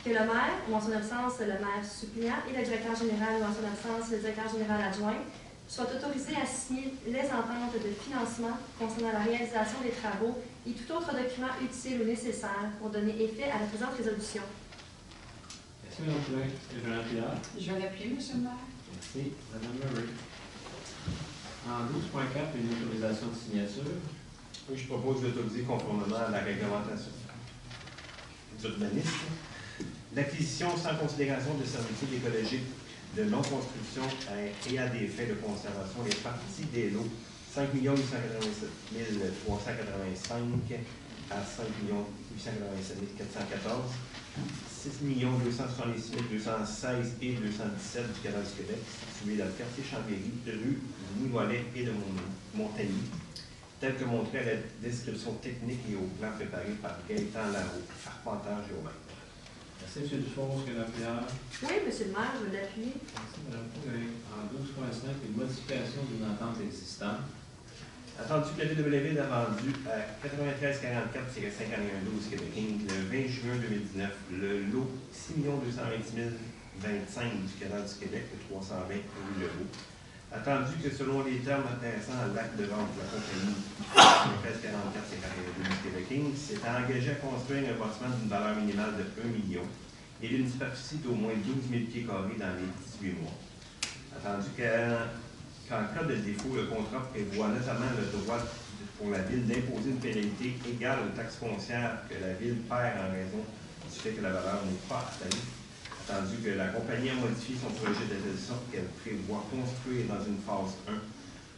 Que le maire, ou en son absence le maire suppléant, et le directeur général, ou en son absence le directeur général adjoint, soient autorisés à signer les ententes de financement concernant la réalisation des travaux et tout autre document utile ou nécessaire pour donner effet à la présente résolution. Merci, Mme Poulin. Jean Pierre. Je vais l'appeler, M. le maire. Merci, Mme Murray. En 12.4, une autorisation de signature. Oui, je propose d'autoriser conformément à la réglementation d'urbanisme l'acquisition sans considération de servitudes écologiques de non-construction et à des fins de conservation des parties des lots 5 887 385 à 5 887 414, 6 266 216 et 217 du Canada du Québec, situés dans le quartier Chambéry, rue Nivolet et de Montagny, tel que montré à la description technique et au plan préparé par Gaëtan Larreau, arpenteur géomètre. Merci, M. Dufour. Est-ce que la Pierre? Oui, M. le maire, je veux l'appuyer. Merci, Mme Poulin. En 12.5, une modification d'une entente existante. Attendu que la ville de Blainville a vendu à 9344-5112 Québec Inc. le 20 juin 2019 le lot 6 220 025 du Canada du Québec, le 320 rue Lebeau. Attendu que selon les termes intéressants à l'acte de vente de la compagnie 9344-5112 Québec Inc. s'est engagé à construire un bâtiment d'une valeur minimale de 1 million et d'une superficie d'au moins 12 000 pieds carrés dans les 18 mois. Attendu qu'en cas de défaut, le contrat prévoit notamment le droit pour la Ville d'imposer une pénalité égale aux taxes foncières que la Ville perd en raison du fait que la valeur n'est pas atteinte. Attendu que la compagnie a modifié son projet de telle sorte qu'elle prévoit construire dans une phase 1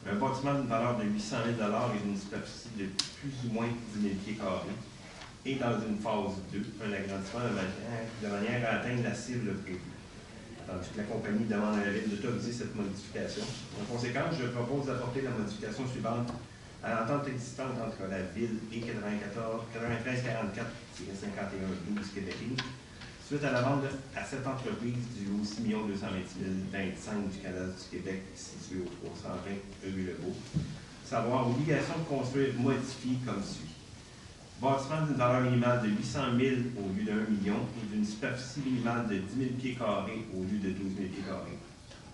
un bâtiment d'une valeur de 800 000 et d'une superficie de plus ou moins 10 000 pieds carrés, et dans une phase 2, un agrandissement de manière à atteindre la cible prévue. Tandis que la compagnie demande à la Ville d'autoriser cette modification. En conséquence, je propose d'apporter la modification suivante à l'entente existante entre la Ville et 9344-5112 Québec Inc. Suite à la vente à cette entreprise du lot 6 220 025 du Canada du Québec, situé au 320 rue Lebeau, savoir obligation de construire modifiée comme suit. Bâtiment d'une valeur minimale de 800 000 au lieu de 1 million et d'une superficie minimale de 10 000 pieds carrés au lieu de 12 000 pieds carrés,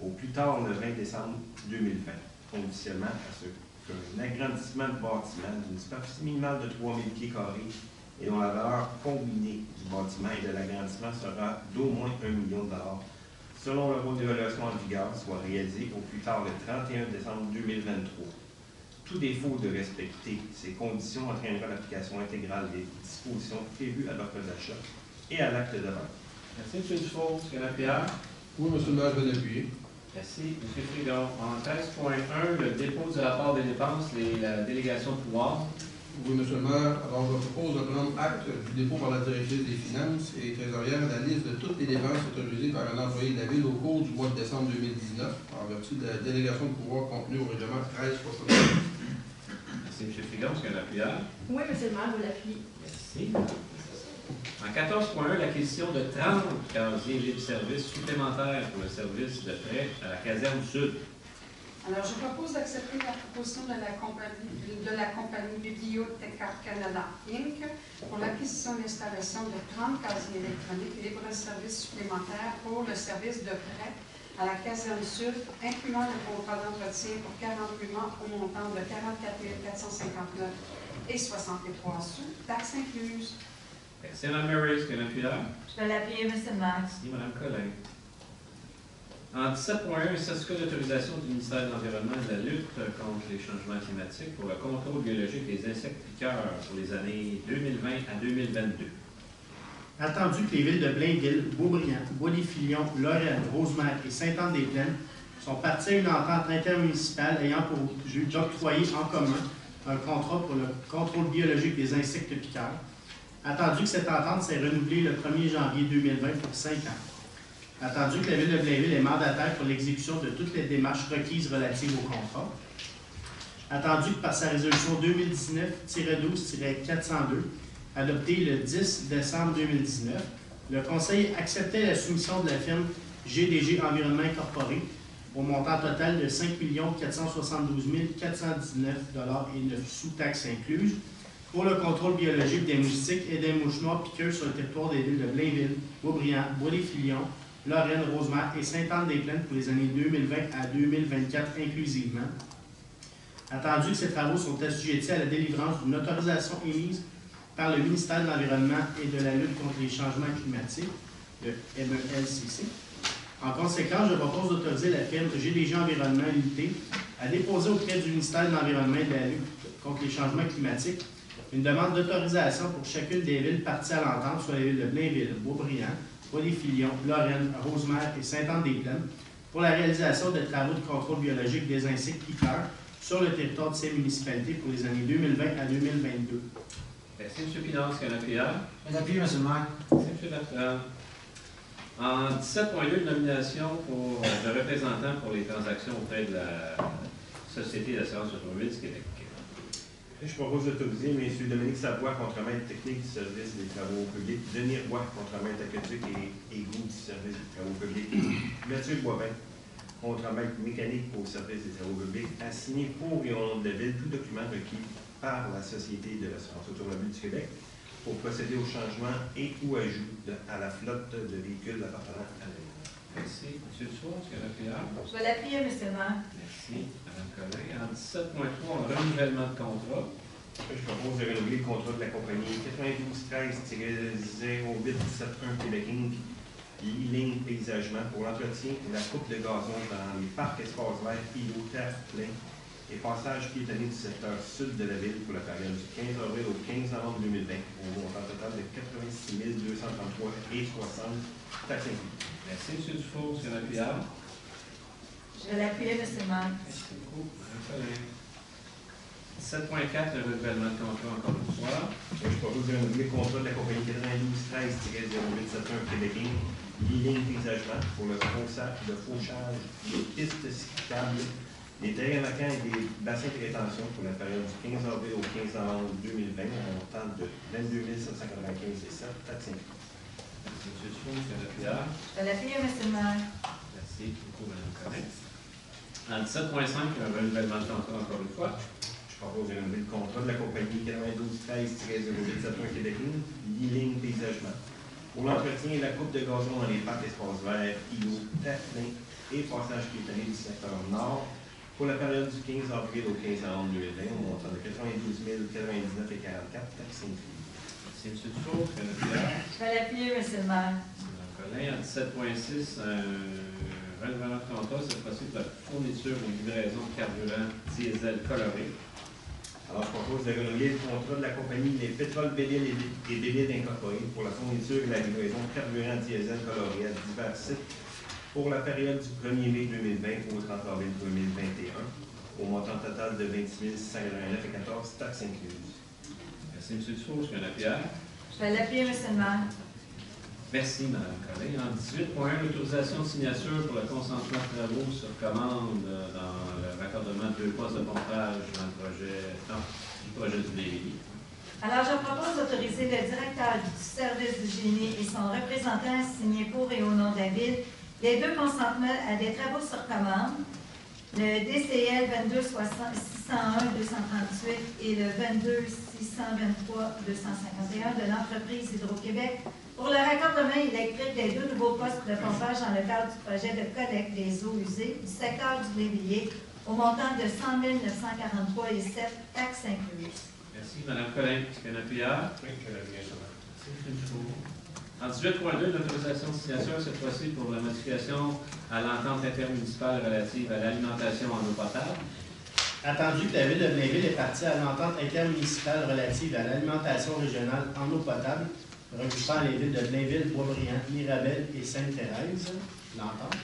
au plus tard le 20 décembre 2020, conditionnellement à ce qu'un agrandissement de bâtiment d'une superficie minimale de 3 000 pieds carrés et dont la valeur combinée du bâtiment et de l'agrandissement sera d'au moins 1 million de dollars, selon le rôle d'évaluation en vigueur, soit réalisé au plus tard le 31 décembre 2023. Tout défaut de respecter ces conditions entraînera l'application intégrale des dispositions prévues à l'offre d'achat et à l'acte de vente. Merci, M. Dufour. Est-ce que la Pierre? Oui, M. le maire, je vais l'appuyer. Merci, M. Frigon. En 13.1, le dépôt du rapport des dépenses et la délégation de pouvoir. Oui, monsieur le maire. Alors, je propose de prendre acte du dépôt par la directrice des Finances et trésorière de la liste de toutes les dépenses autorisées par un employé de la Ville au cours du mois de décembre 2019, en vertu de la délégation de pouvoir contenue au règlement 1360. Merci, M. Frigon. Est-ce qu'il y a un appuyeur? Oui, monsieur le maire, vous l'appuyez. Merci. En 14.1, l'acquisition de 30 casiers libre-service supplémentaires pour le service de prêt à la caserne sud. Alors, je propose d'accepter la proposition de la compagnie Biblioteca Canada Inc. pour l'acquisition et l'installation de 30 casiers électroniques libre-service supplémentaires pour le service de prêt à la caserne sud, incluant le contrat d'entretien pour 48 mois au montant de 44 459 et 63 sous, taxes incluses. Merci, Mme Murray. Est-ce qu'il y a un appuyeur? Je vais l'appuyer, M. le maire. Merci, Mme Collin. En 17.1, un certificat d'autorisation du ministère de l'Environnement et de la lutte contre les changements climatiques pour le contrôle biologique des insectes piqueurs pour les années 2020 à 2022. Attendu que les villes de Blainville, Beaubriand, Bois-des-Filions, Lorraine, Rosemère et Sainte-Anne-des-Plaines sont parties à une entente intermunicipale ayant pour but d'octroyer en commun un contrat pour le contrôle biologique des insectes piqueurs. Attendu que cette entente s'est renouvelée le 1er janvier 2020 pour 5 ans. Attendu que la Ville de Blainville est mandataire pour l'exécution de toutes les démarches requises relatives au contrat. Attendu que par sa résolution 2019-12-402, adoptée le 10 décembre 2019, le Conseil acceptait la soumission de la firme GDG Environnement Incorporé au montant total de 5 472 419 et 9 sous taxes incluses pour le contrôle biologique des moustiques et des mouches noires piqueuses sur le territoire des villes de Blainville, Beaubriand, Bois-des-Filions, Lorraine, Rosemère et Sainte-Anne-des-Plaines pour les années 2020 à 2024 inclusivement. Attendu que ces travaux sont assujettis à la délivrance d'une autorisation émise par le ministère de l'Environnement et de la lutte contre les changements climatiques, le MELCC. En conséquence, je propose d'autoriser la firme GDG Environnement Unité à déposer auprès du ministère de l'Environnement et de la lutte contre les changements climatiques une demande d'autorisation pour chacune des villes parties à l'entente, soit les villes de Blainville, Beaubriand, Bois-des-Filions, Lorraine, Rosemère et Sainte-Anne-des-Plaines, pour la réalisation de travaux de contrôle biologique des insectes piqueurs sur le territoire de ces municipalités pour les années 2020 à 2022. Merci, M. Pinard. Est-ce qu'il y a un appuyeur? Un appui, M. le maire. Merci, M. Bertrand. En 17.2, nomination de représentants pour les transactions auprès de la Société d'assurance automobile du Québec. Je propose d'autoriser M. Dominique Savoie, contremaître technique du service des travaux publics, Denis Roy, contremaître aquatique et égout du service des travaux publics, Mathieu Boivin, contremaître mécanique au service des travaux publics, à signer pour et au nom de la Ville tout document requis par la Société de l'assurance automobile du Québec pour procéder au changement et ou ajout à la flotte de véhicules appartenant à la Ville. Merci. M. Dufour, est-ce qu'il y a un appuyeur? Je vais l'appuyer, M. le maire. Merci, Mme Collin. En 17.3, un renouvellement de contrat. Je propose de renouveler le contrat de la compagnie 9213-0871 Québec Inc. Ligne Paysagement pour l'entretien et la coupe de gazon dans les parcs espaces verts, îlots, terre plein et passage piétonnier du secteur sud de la ville pour la période du 15 avril au 15 novembre 2020 au montant total de 86 233 et 60 taxes incluses. Merci, M. Dufour. C'est un appuyeur. Je vais l'appuyer, M. le maire. Merci beaucoup, Mme Collin. 17.4, le renouvellement de contrat encore une fois. Je propose de renouveler le contrat de la compagnie 9213-0871 Québec Inc. Ligne Paysagement pour le fauchage des pistes cyclables, des terrains vacants et des bassins de rétention pour la période du 15 avril au 15 novembre 2020 à un montant de 22 795 et 7 taxes incluses. Merci, M. Dufour. C'est un appuyeur. Je vais l'appuyer, M. le maire. Merci beaucoup, Mme Collin. En 17.5, le renouvellement de contrat encore une fois. Je propose de renouveler le contrat de la compagnie 9213-0871 Québec Inc. Ligne Paysagement pour l'entretien et la coupe de gazon dans les parcs espaces verts, îlots, terre plein et passage piétonnier du secteur nord pour la période du 15 avril au 15 novembre 2020 au montant de 92 099 et 44 taxes incluses. Merci, M. Dufour. C'est un appuyeur. Je vais l'appuyer, M. le maire. Mme Collin. En 17.6, renouvellement de contrat, cette fois-ci pour la fourniture ou livraison de carburant diesel coloré. Alors, je propose de renouveler le contrat de la compagnie Les Pétroles Belle-Île et Belle-Île Incorporée pour la fourniture et la livraison de carburant diesel coloré à divers sites pour la période du 1er mai 2020 au 30 avril 2021 au montant total de 26 689 et 14 taxes incluses. Merci, M. Dufault. Est-ce qu'il y a un appuyeur? Je vais l'appuyer, M. le maire. Merci, Mme Collin. En 18.1, l'autorisation de signature pour le consentement de travaux sur commande dans le raccordement de 2 postes de pompage dans le projet du Lévis. Alors, je propose d'autoriser le directeur du service du génie et son représentant à signer pour et au nom de la Ville les 2 consentements à des travaux sur commande, le DCL 22-601-238 et le 22-623-251 de l'entreprise Hydro-Québec pour le raccordement électrique des 2 nouveaux postes de pompage dans le cadre du projet de collecte des eaux usées du secteur du Lévillier au montant de 100 943 et 7 taxes incluses. Merci, Mme Collin. Est-ce qu'il y a un appuyeur? Oui, je l'appuie sur ça. En 18.2, l'autorisation de signature, cette fois-ci pour la modification à l'entente intermunicipale relative à l'alimentation en eau potable. Attendu que la Ville de Blainville est partie à l'entente intermunicipale relative à l'alimentation régionale en eau potable, regroupant les villes de Blainville, Boisbriand, Mirabel et Sainte-Thérèse, l'entente.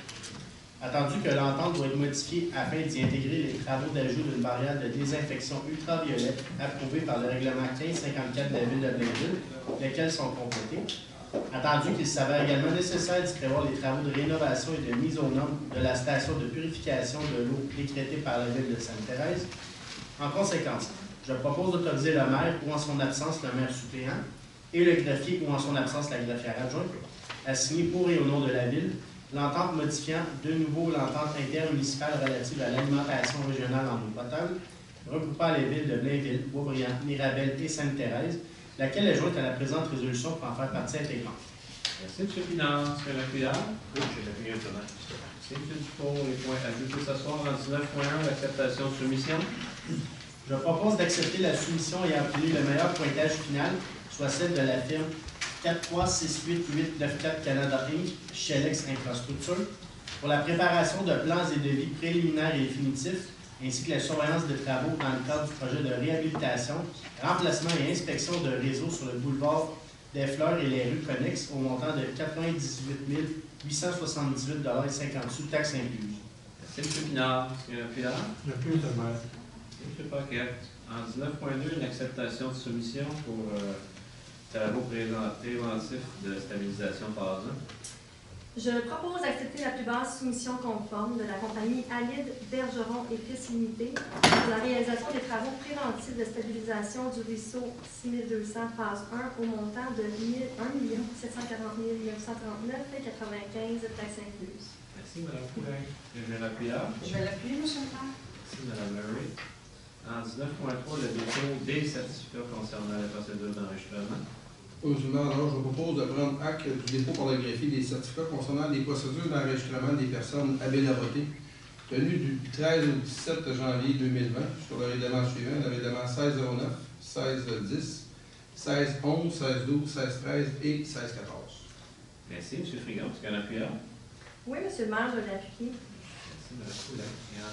Attendu que l'entente doit être modifiée afin d'y intégrer les travaux d'ajout d'une barrière de désinfection ultraviolette approuvée par le règlement 1554 de la Ville de Blainville, lesquels sont complétés. Attendu qu'il s'avère également nécessaire d'y prévoir les travaux de rénovation et de mise aux normes de la station de purification de l'eau décrétée par la Ville de Sainte-Thérèse. En conséquence, je propose d'autoriser le maire ou en son absence le maire suppléant et le greffier ou en son absence la greffière adjointe à signer pour et au nom de la Ville l'entente modifiant de nouveau l'entente intermunicipale relative à l'alimentation régionale en eau potable, regroupant les villes de Blainville, Boisbriand, Mirabel et Sainte-Thérèse, laquelle est jointe à la présente résolution pour en faire partie intégrante. Merci, M. Pinard. Est-ce qu'il y a un appuyeur? Oui, je l'appuie sur ça. Merci, M. Dufault. Les points ajoutés ce soir en 19.1, l'acceptation de soumission. Je propose d'accepter la soumission ayant obtenu le meilleur pointage final, soit celle de la firme 4368894 Canada Inc., Shelex Infrastructure, pour la préparation de plans et devis préliminaires et définitifs, ainsi que la surveillance des travaux dans le cadre du projet de réhabilitation, remplacement et inspection de réseau sur le boulevard des Fleurs et les rues connexes au montant de 98 878,50 taxes incluses. Merci, M. Pinard. Est-ce qu'il y a un appuyeur? J'appuie sur le maire. M. Paquette. En 19.2, une acceptation de soumission pour travaux préventifs de stabilisation phase 1. Je propose d'accepter la plus basse soumission conforme de la compagnie Alide Bergeron et Fils Limité pour la réalisation des travaux préventifs de stabilisation du ruisseau 6200 phase 1 au montant de 1 740 939,95 taxes incluses. Merci, Mme Poulain. Est-ce que j'ai un appuyeur? Je vais l'appuyer, M. le maire. Merci, Mme Murray. En 19.3, le dépôt des certificats concernant la procédure d'enregistrement. Alors, je propose de prendre acte du dépôt par le greffier des certificats concernant les procédures d'enregistrement des personnes habiles à voter, tenues du 13 au 17 janvier 2020, sur le règlement suivant, le règlement 1609, 1610, 1611, 1612, 1613 et 1614. Merci, M. Frigon. Est-ce qu'il y a un appuyeur? Oui, M. le maire, je l'ai appuyé. Merci, Mme Poulain. Et en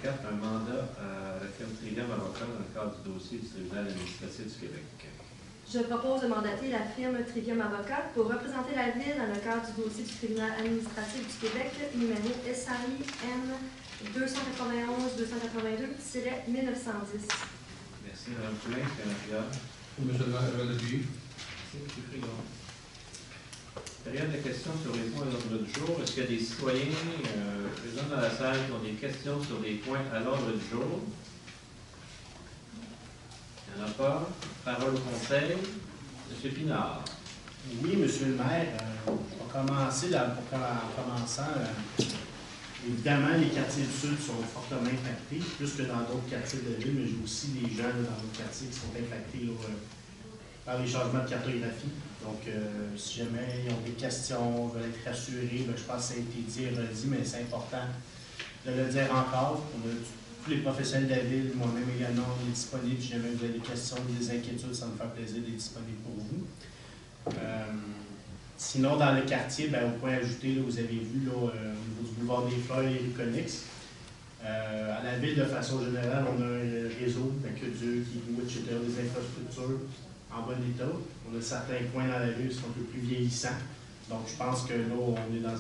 19.4, un mandat à la firme Trivium Avocat dans le cadre du dossier du tribunal administratif du Québec. Je propose de mandater la firme Trivium Avocat pour représenter la Ville dans le cadre du dossier du tribunal administratif du Québec, numéro SAI N 291-282-1910. Merci, Mme Poulain. Est-ce qu'il y a un appuyeur? Monsieur le maire, je vais l'appuyer. Merci, M. Frigon. Période de questions sur les points à l'ordre du jour. Est-ce qu'il y a des citoyens présents dans la salle qui ont des questions sur des points à l'ordre du jour? Il n'y en a pas. Parole au Conseil. M. Pinard. Oui, Monsieur le maire, on va commencer en commençant. Évidemment, les quartiers du Sud sont fortement impactés, plus que dans d'autres quartiers de la ville, mais j'ai aussi des gens dans d'autres quartiers qui sont impactés par les changements de cartographie. Donc, si jamais ils ont des questions, veulent être rassurés, je pense que ça a été dit et redit, mais c'est important de le dire encore. On a tous les professionnels de la ville, moi-même également, on est disponible. Si jamais vous avez des questions, des inquiétudes, ça me fait plaisir d'être disponible pour vous. Sinon, dans le quartier, au point ajouté, là, vous avez vu au niveau du boulevard des Fleurs et les rues connexes. À la ville, de façon générale, on a un réseau d'aqueducs, d'égouts, etc., des infrastructures en bon état. On a certains coins dans la ville qui sont un peu plus vieillissants. Donc, je pense que là, on est dans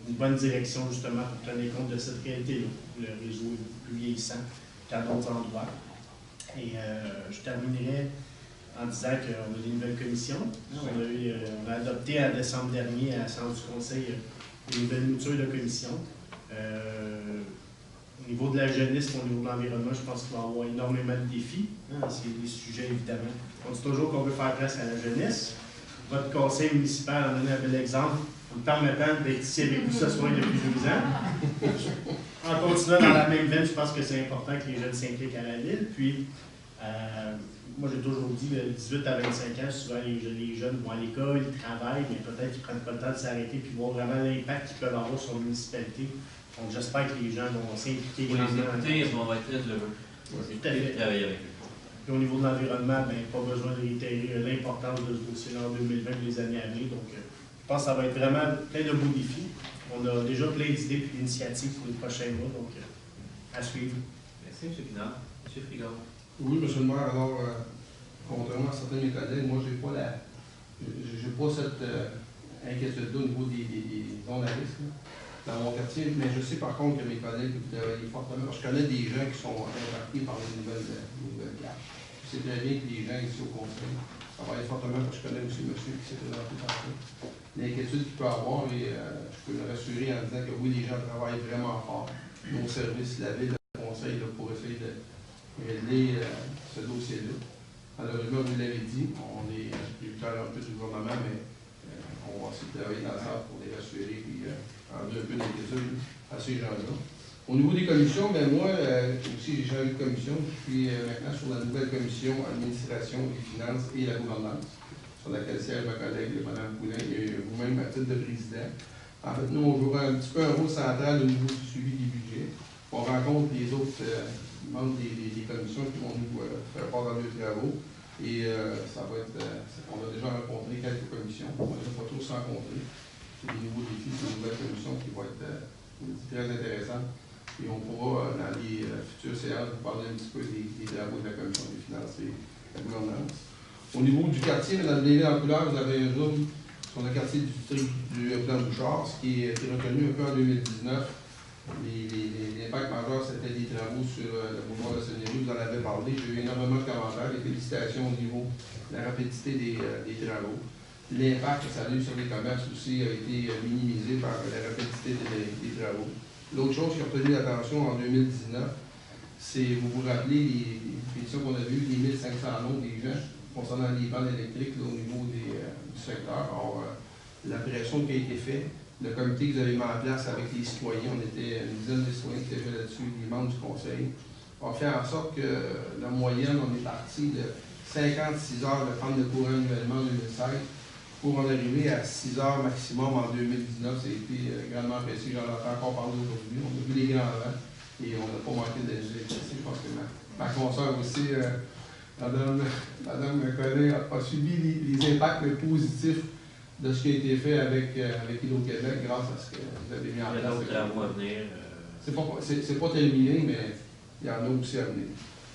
une bonne direction, justement, pour tenir compte de cette réalité-là. Le réseau est beaucoup plus vieillissant qu'à d'autres endroits. Et je terminerai en disant qu'on a des nouvelles commissions. On a adopté en décembre dernier à la séance du Conseil des nouvelles moutures de commission. Au niveau de la jeunesse, au niveau de l'environnement, je pense qu'il va y avoir énormément de défis. C'est des sujets, évidemment. On dit toujours qu'on veut faire place à la jeunesse. Votre conseil municipal en donne un bel exemple, en permettant d'être ici avec nous ce soir depuis 12 ans. En continuant dans la même veine, je pense que c'est important que les jeunes s'impliquent à la ville. Puis, moi, j'ai toujours dit, 18 à 25 ans, souvent les jeunes vont à l'école, ils travaillent, mais peut-être qu'ils ne prennent pas le temps de s'arrêter puis voir vraiment l'impact qu'ils peuvent avoir sur la municipalité. Donc, j'espère que les gens vont s'impliquer. Pour les écouter, on va être très heureux. Tout à fait. Travailler avec eux. Et au niveau de l'environnement, pas besoin de réitérer l'importance de ce dossier-là en 2020 et les années à venir. Donc, je pense que ça va être vraiment plein de beaux défis. On a déjà plein d'idées et d'initiatives pour les prochains mois, donc à suivre. Merci, M. Pinard. M. Frigard. Oui, M. le maire, alors, contrairement à certains de mes collègues, moi, j'ai pas cette inquiétude-là au niveau des zones à risque dans mon quartier, mais je sais par contre que mes collègues travaillent fortement. Je connais des gens qui sont impactés par les nouvelles cartes. Je sais très bien que les gens ici au conseil travaillent fortement, parce que je connais aussi monsieur qui s'est présenté tantôt. L'inquiétude qu'il peut avoir, et je peux le rassurer en disant que oui, les gens travaillent vraiment fort. Nos services, la ville, le conseil, là, pour essayer de régler ce dossier-là. Malheureusement, vous l'avez dit, on est tributaire un peu du gouvernement, mais on va essayer de travailler dans ça pour les rassurer et enlever un peu d'inquiétude à ces gens-là. Au niveau des commissions, ben moi, aussi j'ai changé de commission. Je suis maintenant sur la nouvelle commission administration, les finances et la gouvernance, sur laquelle siège ma collègue, Mme Poulin, et vous-même à titre de président. En fait, nous, on jouera un petit peu un rôle central au niveau du suivi des budgets. On rencontre les autres membres des commissions qui vont nous faire part dans leurs travaux. Et ça va être, on a déjà rencontré quelques commissions, on ne va pas tous rencontrer. C'est des nouveaux défis, c'est une nouvelle commission qui va être très intéressante. Et on pourra, dans les futures séances, vous parler un petit peu des travaux de la commission des finances et de la gouvernance. Au niveau du quartier, dans le délai en couleur, vous avez un zoom sur le quartier du plan Bouchard, ce qui est reconnu un peu en 2019. L'impact majeur, c'était des travaux sur le boulevard de Saint-Denis, vous en avez parlé. J'ai eu énormément de commentaires, des félicitations au niveau de la rapidité des travaux. L'impact que ça a eu sur les commerces aussi a été minimisé par la rapidité des travaux. L'autre chose qui a retenu l'attention en 2019, c'est, vous vous rappelez, les pétitions qu'on a vues, les 1500 noms des gens concernant les bandes électriques là, au niveau du secteur. Alors, la pression qui a été faite, le comité que vous avez mis en place avec les citoyens, on était une dizaine de citoyens qui étaient là-dessus, les membres du conseil, a fait en sorte que la moyenne, on est parti de 56 heures de prendre le courant annuellement en 2016 pour en arriver à 6 heures maximum en 2019. Ça a été grandement apprécié, j'en entends encore parler aujourd'hui. On a vu les grands vents et on n'a pas manqué d'électricité. Je pense que ma consoeur aussi, Madame Collet, a subi les impacts positifs de ce qui a été fait avec Hydro-Québec grâce à ce que vous avez mis en place. Il y a d'autres travaux à venir. C'est pas terminé, mais il y en a aussi à venir.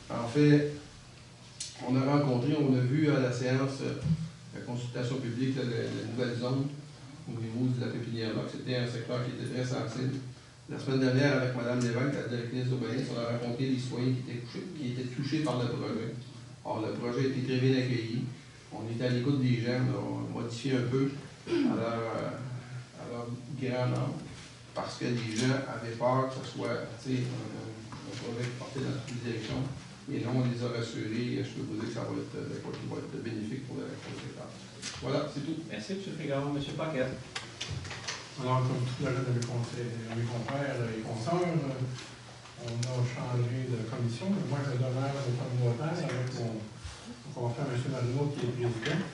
En fait, on a rencontré, on a vu à la séance la consultation publique de la nouvelle zone au niveau de la pépinière là, que c'était un secteur qui était très sensible. La semaine dernière, avec Mme Lévesque, la directrice d'urbanisme, on a rencontré les citoyens qui étaient touchés par le projet. Or, le projet a été très bien accueilli. On était à l'écoute des gens, on a modifié un peu à leur grand nombre, parce que les gens avaient peur que ce soit un projet qui portait dans toutes les directions. Et là, on les a rassurés. Je peux vous dire que ça va être bénéfique pour le secteur. Voilà, c'est tout. Merci, M. Figaro. M. Paquet. Alors, comme tout le reste de mes confrères et consoeurs, on a changé de commission. Moi, je demeure au communautaire avec mon confrère M. Marino, qui est président.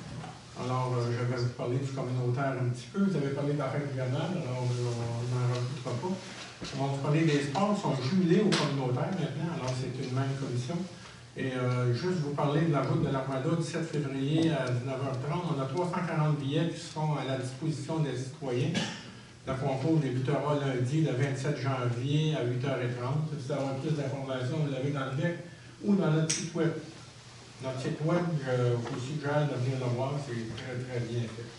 Alors, je vais vous parler du communautaire un petit peu. Vous avez parlé d'affaires gouvernementales, alors on n'en rajoutera pas. On va vous parler des sports qui sont jumelés au communautaire maintenant, alors c'est une même commission. Et juste vous parler de la route de l'Armada du 7 février à 19h30. On a 340 billets qui seront à la disposition des citoyens. Le concours débutera lundi, le 27 janvier à 8h30. Si vous avez plus d'informations, vous l'avez dans le deck ou dans notre site web. Notre site web, je vous suggère de venir le voir, c'est très très bien fait.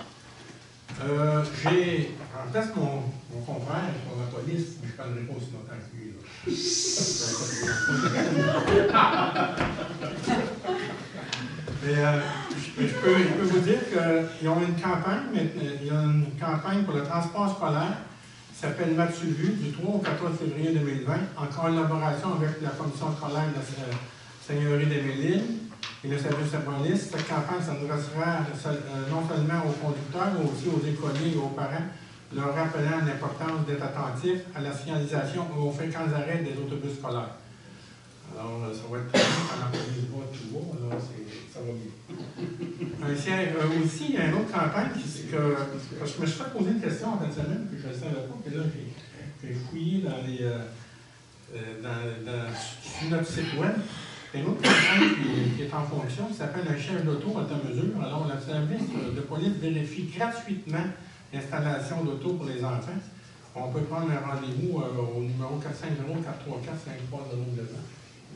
J'ai en place mon confrère sur la police, mais je ne parlerai pas aussi longtemps que lui. Mais je peux vous dire qu'ils ont une campagne, il y a une campagne pour le transport scolaire qui s'appelle M'as-tu vu, du 3 au 14 février 2020, en collaboration avec la commission scolaire de la Seigneurie des Mélines et le service de police. Cette campagne s'adressera non seulement aux conducteurs, mais aussi aux écoliers et aux parents, leur rappelant l'importance d'être attentifs à la signalisation et aux fréquents arrêts des autobus scolaires. Alors, ça va être alors ça va bien. Aussi, il y a une autre campagne parce que je me suis fait poser une question en fin de semaine, puis je ne savais pas, que là, j'ai fouillé sur notre site web. Il y a une autre campagne qui est en fonction, qui s'appelle un chef d'auto à ta mesure. Alors, le service de police vérifie gratuitement l'installation d'auto pour les enfants. On peut prendre un rendez-vous au numéro 450-434-5302.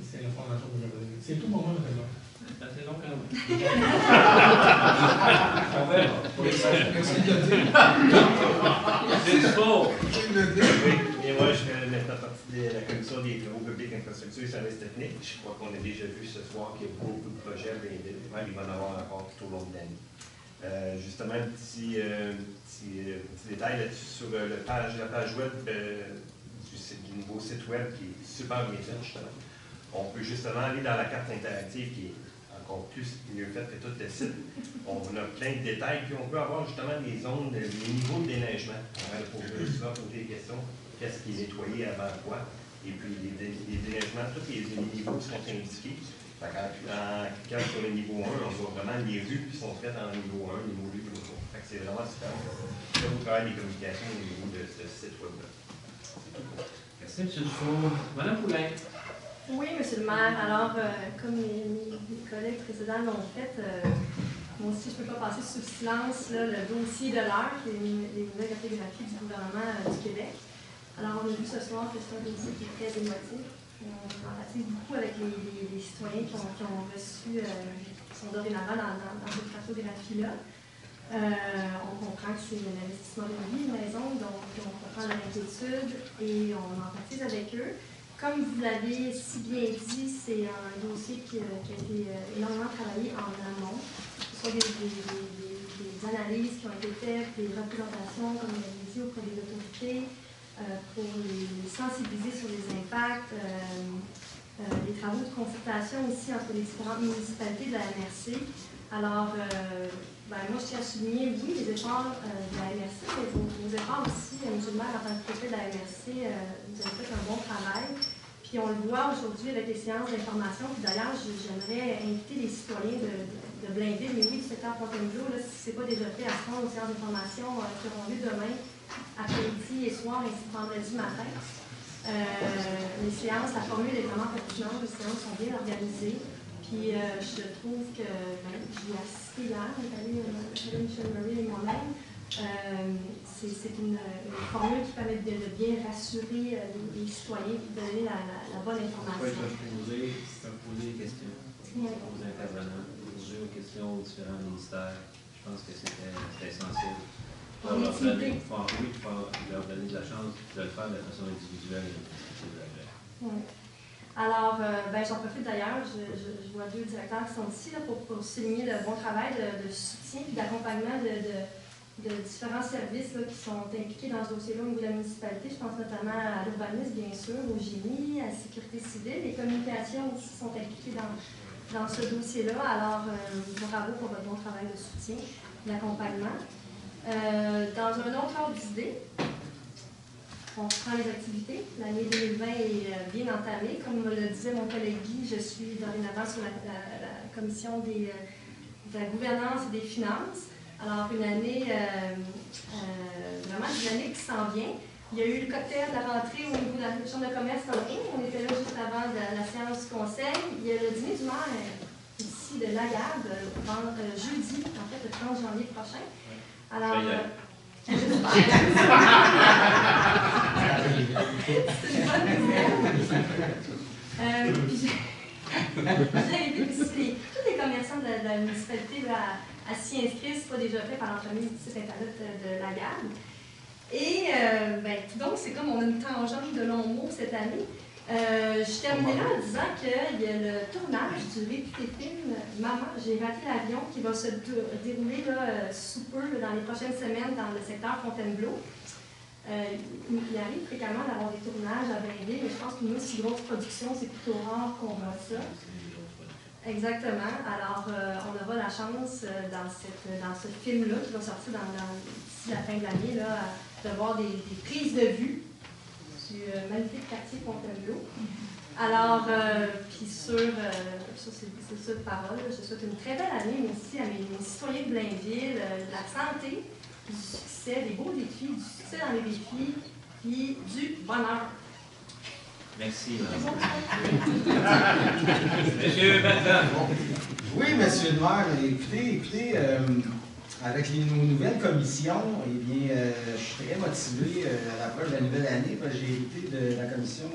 C'est l'information que je vais donner. C'est tout pour moi, maintenant. C'est long quand même. On verra. Merci de le dire. C'est faux. Oui, et moi, je fais maintenant partie de la commission des travaux publics, infrastructures et services techniques. Je crois qu'on a déjà vu ce soir qu'il y a beaucoup de projets à Blainville. Il va en avoir encore tout au long de l'année. Justement, un petit détail là-dessus sur la page web du nouveau site web qui est super bien fait, justement. On peut justement aller dans la carte interactive qui est encore plus mieux faite que tout le site. On a plein de détails, puis on peut avoir justement les zones, les niveaux de déneigement. On va souvent poser des questions. Qu'est-ce qui est nettoyé avant quoi? Et puis les déneigements, tous les niveaux sont indiqués. En cliquant sur le niveau 1, on voit vraiment les rues qui sont faites en niveau 1, niveau 2, niveau 3. C'est vraiment super. C'est au travail des communications au niveau de ce site web-là. Merci, M. Dufour. Mme Poulain. Oui, M. le maire. Alors, comme mes collègues précédents l'ont fait, moi aussi, je ne peux pas passer sous silence là, le dossier de l'heure, qui est les nouvelles cartographies du gouvernement du Québec. Alors, on a vu ce soir que c'est un dossier qui est très émotif. On empathise beaucoup avec les citoyens qui ont reçu, qui sont dorénavant dans cette cartographie-là. On comprend que c'est un investissement de vie, une maison, donc on comprend leur inquiétude et on empathise avec eux. Comme vous l'avez si bien dit, c'est un dossier qui a été énormément travaillé en amont. Ce sont des analyses qui ont été faites, des représentations, comme vous l'avez dit, auprès des autorités, pour les sensibiliser sur les impacts, les travaux de concertation aussi entre les différentes municipalités de la MRC. Alors, moi, je tiens à souligner, oui, les efforts de la MRC, mais vos efforts aussi, M. le maire, en tant que préfet de la MRC, vous avez fait un bon travail. Puis on le voit aujourd'hui avec les séances d'information. Puis d'ailleurs, j'aimerais inviter les citoyens de Blainville, mais oui, du secteur Fontainebleau, si ce n'est pas déjà fait, à se rendre aux séances d'information qui auront lieu demain, après-midi et soir, ainsi que vendredi matin. Les séances, la formule est vraiment pertinente, les séances sont bien organisées. Puis je trouve que j'y ai assisté hier, Michel Murray et moi-même. C'est une formule qui permet de bien rassurer les citoyens et de donner la bonne information. Oui, je peux poser des questions aux intervenants, poser aux questions aux différents ministères. Je pense que c'était essentiel. Il faut leur donner de la chance de le faire de façon individuelle. Oui. Alors, j'en profite d'ailleurs, je vois deux directeurs qui sont ici là, pour souligner le bon travail de soutien et d'accompagnement de différents services là, qui sont impliqués dans ce dossier-là au niveau de la municipalité. Je pense notamment à l'urbanisme, bien sûr, au génie, à la sécurité civile. Les communications aussi sont impliquées dans ce dossier-là. Alors, bravo pour votre bon travail de soutien, d'accompagnement. Dans un autre ordre d'idée, on reprend les activités. L'année 2020 est bien entamée. Comme le disait mon collègue Guy, je suis dorénavant sur la commission de la gouvernance et des finances. Alors, une année, vraiment une année qui s'en vient. Il y a eu le cocktail de la rentrée au niveau de la chambre de commerce tantôt. On était là juste avant la séance du conseil. Il y a le dîner du maire ici de Lagarde, jeudi, en fait, le 30 janvier prochain. Alors, c'est une bonne nouvelle. J'ai invité aussi tous les commerçants de la municipalité à s'y inscrire, ce n'est pas déjà fait par l'entremise du site internet de Lagarde. Et donc, c'est comme on a une tangente de longs mots cette année. Je terminerai en disant qu'il y a le tournage du réputé film Maman, j'ai raté l'avion qui va se dérouler là, sous peu là, dans les prochaines semaines dans le secteur Fontainebleau. Il arrive fréquemment d'avoir des tournages à Blainville, mais je pense qu'une aussi grosse production, c'est plutôt rare qu'on voit ça. Exactement. Alors, on aura la chance dans ce film-là qui va sortir d'ici la fin de l'année de voir des prises de vue du magnifique quartier Fontainebleau. Alors, puis sur cette parole, je souhaite une très belle année, mais aussi à mes citoyens de Blainville, de la santé, du succès, des beaux défis, du succès dans les défis, puis du bonheur. Merci. Monsieur Bertrand. Oui, monsieur le maire, écoutez, avec nos nouvelles commissions, eh bien, je suis très motivé à l'approche de la nouvelle année, parce que j'ai hérité de la commission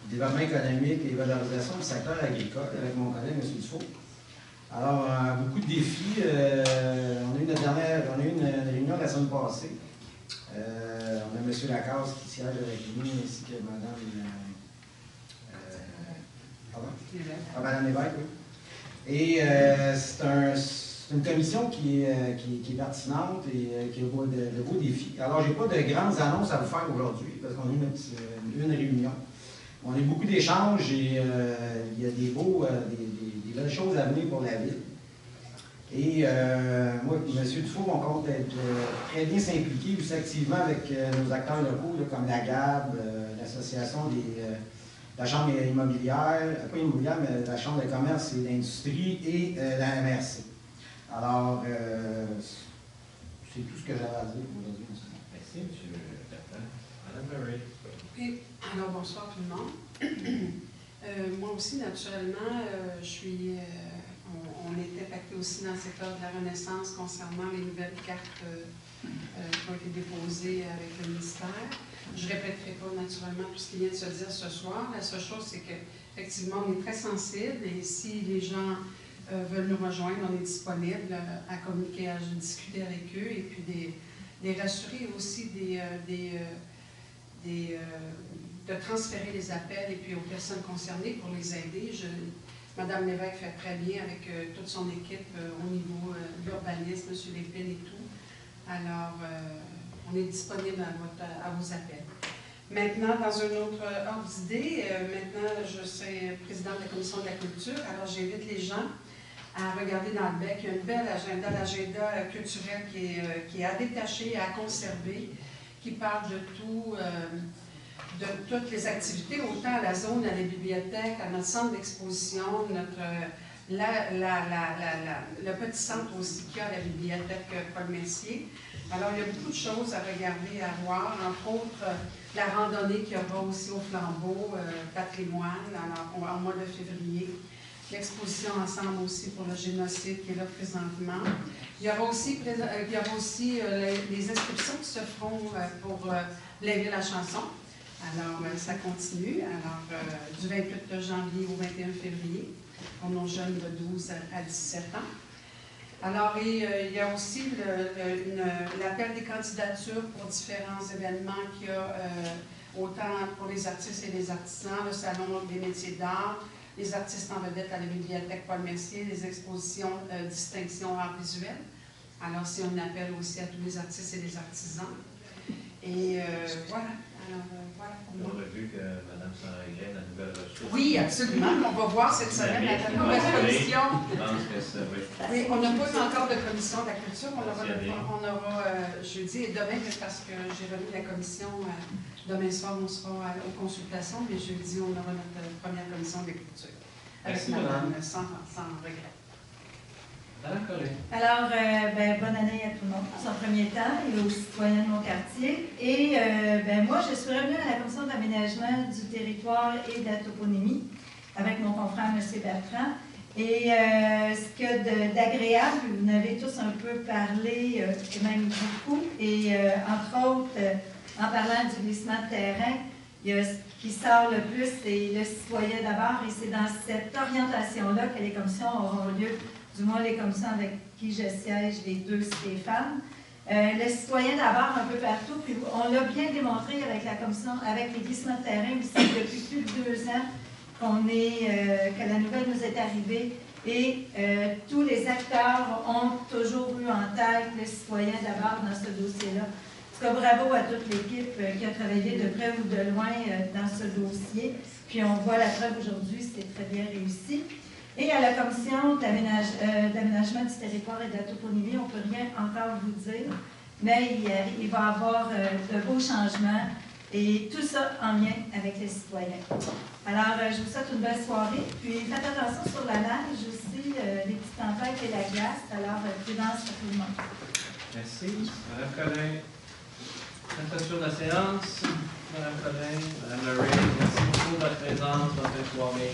développement économique et valorisation du secteur agricole avec mon collègue M. Dufault. Alors, beaucoup de défis. On a eu une réunion la semaine passée. On a M. Lacasse qui siège avec nous, ainsi que Mme Mme Lévesque, oui. Et c'est une commission qui est pertinente et qui a de beaux défis. Alors, je n'ai pas de grandes annonces à vous faire aujourd'hui, parce qu'on a eu une réunion. On a eu beaucoup d'échanges et il y a des belles choses à venir pour la ville. Et moi et M. Dufault, on compte être très bien s'impliquer aussi activement avec nos acteurs locaux, là, comme la GAB, l'association de la Chambre immobilière, pas immobilière, mais la Chambre de commerce et d'industrie et la MRC. Alors, c'est tout ce que j'avais à dire pour aujourd'hui. Merci, M. Bertrand. Mme Murray. Oui, alors bonsoir tout le monde. Moi aussi, naturellement, on est impacté aussi dans le secteur de la Renaissance concernant les nouvelles cartes qui ont été déposées avec le ministère. Je ne répéterai pas naturellement tout ce qui vient de se dire ce soir. La seule chose, c'est qu'effectivement, on est très sensible et si les gens veulent nous rejoindre, on est disponible à communiquer, à discuter avec eux et puis les rassurer aussi de transférer les appels et puis aux personnes concernées pour les aider. Mme Lévesque fait très bien avec toute son équipe au niveau de l'urbanisme, M. Lépine et tout. Alors, on est disponible à vos appels. Maintenant, dans un autre ordre d'idée, maintenant, je suis présidente de la Commission de la culture, alors j'invite les gens à regarder dans le bec. Il y a un bel agenda, l'agenda culturel qui est à détacher, à conserver, qui parle de tout, de toutes les activités, autant à la zone, à la bibliothèque, à notre centre d'exposition, le petit centre aussi qu'il y a à la bibliothèque Paul Mercier. Alors, il y a beaucoup de choses à regarder, à voir, entre autres la randonnée qu'il y aura aussi au Flambeau, patrimoine, alors, en mois de février. L'exposition ensemble aussi pour le génocide qui est là présentement. Il y aura aussi les inscriptions qui se feront pour Blainville-la-Chanson. Alors, ça continue. Alors, du 28 janvier au 21 février, pour nos jeunes de 12 à 17 ans. Alors, il y a aussi l'appel des candidatures pour différents événements qu'il y a, autant pour les artistes et les artisans, le Salon des métiers d'art, les artistes en vedette à la bibliothèque Paul Mercier, les expositions Distinction art visuel. Alors, c'est un appel aussi à tous les artistes et les artisans. Et voilà. Alors, voilà pour moi. On a vu que Mme Sanré, la nouvelle ressource. Oui, absolument. On va voir cette semaine la nouvelle commission. Je pense que ça va être... Oui, on n'a pas eu encore de commission de la culture. On aura jeudi et demain, parce que j'ai remis la commission. Demain soir, on sera aux consultations, mais jeudi, on aura notre première commission de la culture. Merci, Madame. Sans regret. Alors, bonne année à tout le monde, en premier temps, et aux citoyens de mon quartier. Et moi, je suis revenue à la commission d'aménagement du territoire et de la toponymie avec mon confrère M. Bertrand. Et ce qu'il y a d'agréable, vous en avez tous un peu parlé, et même beaucoup, et entre autres, en parlant du glissement de terrain, il y a ce qui sort le plus, c'est le citoyen d'abord, et c'est dans cette orientation-là que les commissions auront lieu, du moins les commissions avec qui je siège, les deux Stéphane. Les citoyens d'abord un peu partout, puis on l'a bien démontré avec la commission, avec les glissements de terrain aussi depuis plus de 2 ans que la nouvelle nous est arrivée et tous les acteurs ont toujours eu en tête les citoyens d'abord dans ce dossier-là. En tout cas, bravo à toute l'équipe qui a travaillé de près ou de loin dans ce dossier. Puis on voit la preuve aujourd'hui, c'est très bien réussi. Et à la commission d'aménagement du territoire et de la toponymie, on ne peut rien encore vous dire, mais il va y avoir de beaux changements et tout ça en lien avec les citoyens. Alors, je vous souhaite une belle soirée. Puis faites attention sur la neige aussi, les petites tempêtes et la glace. Alors, prudence pour tout le monde. Merci. Madame Collin. Présentation de la séance. Madame Collin, Madame Lorraine, merci beaucoup de votre présence, votre soirée.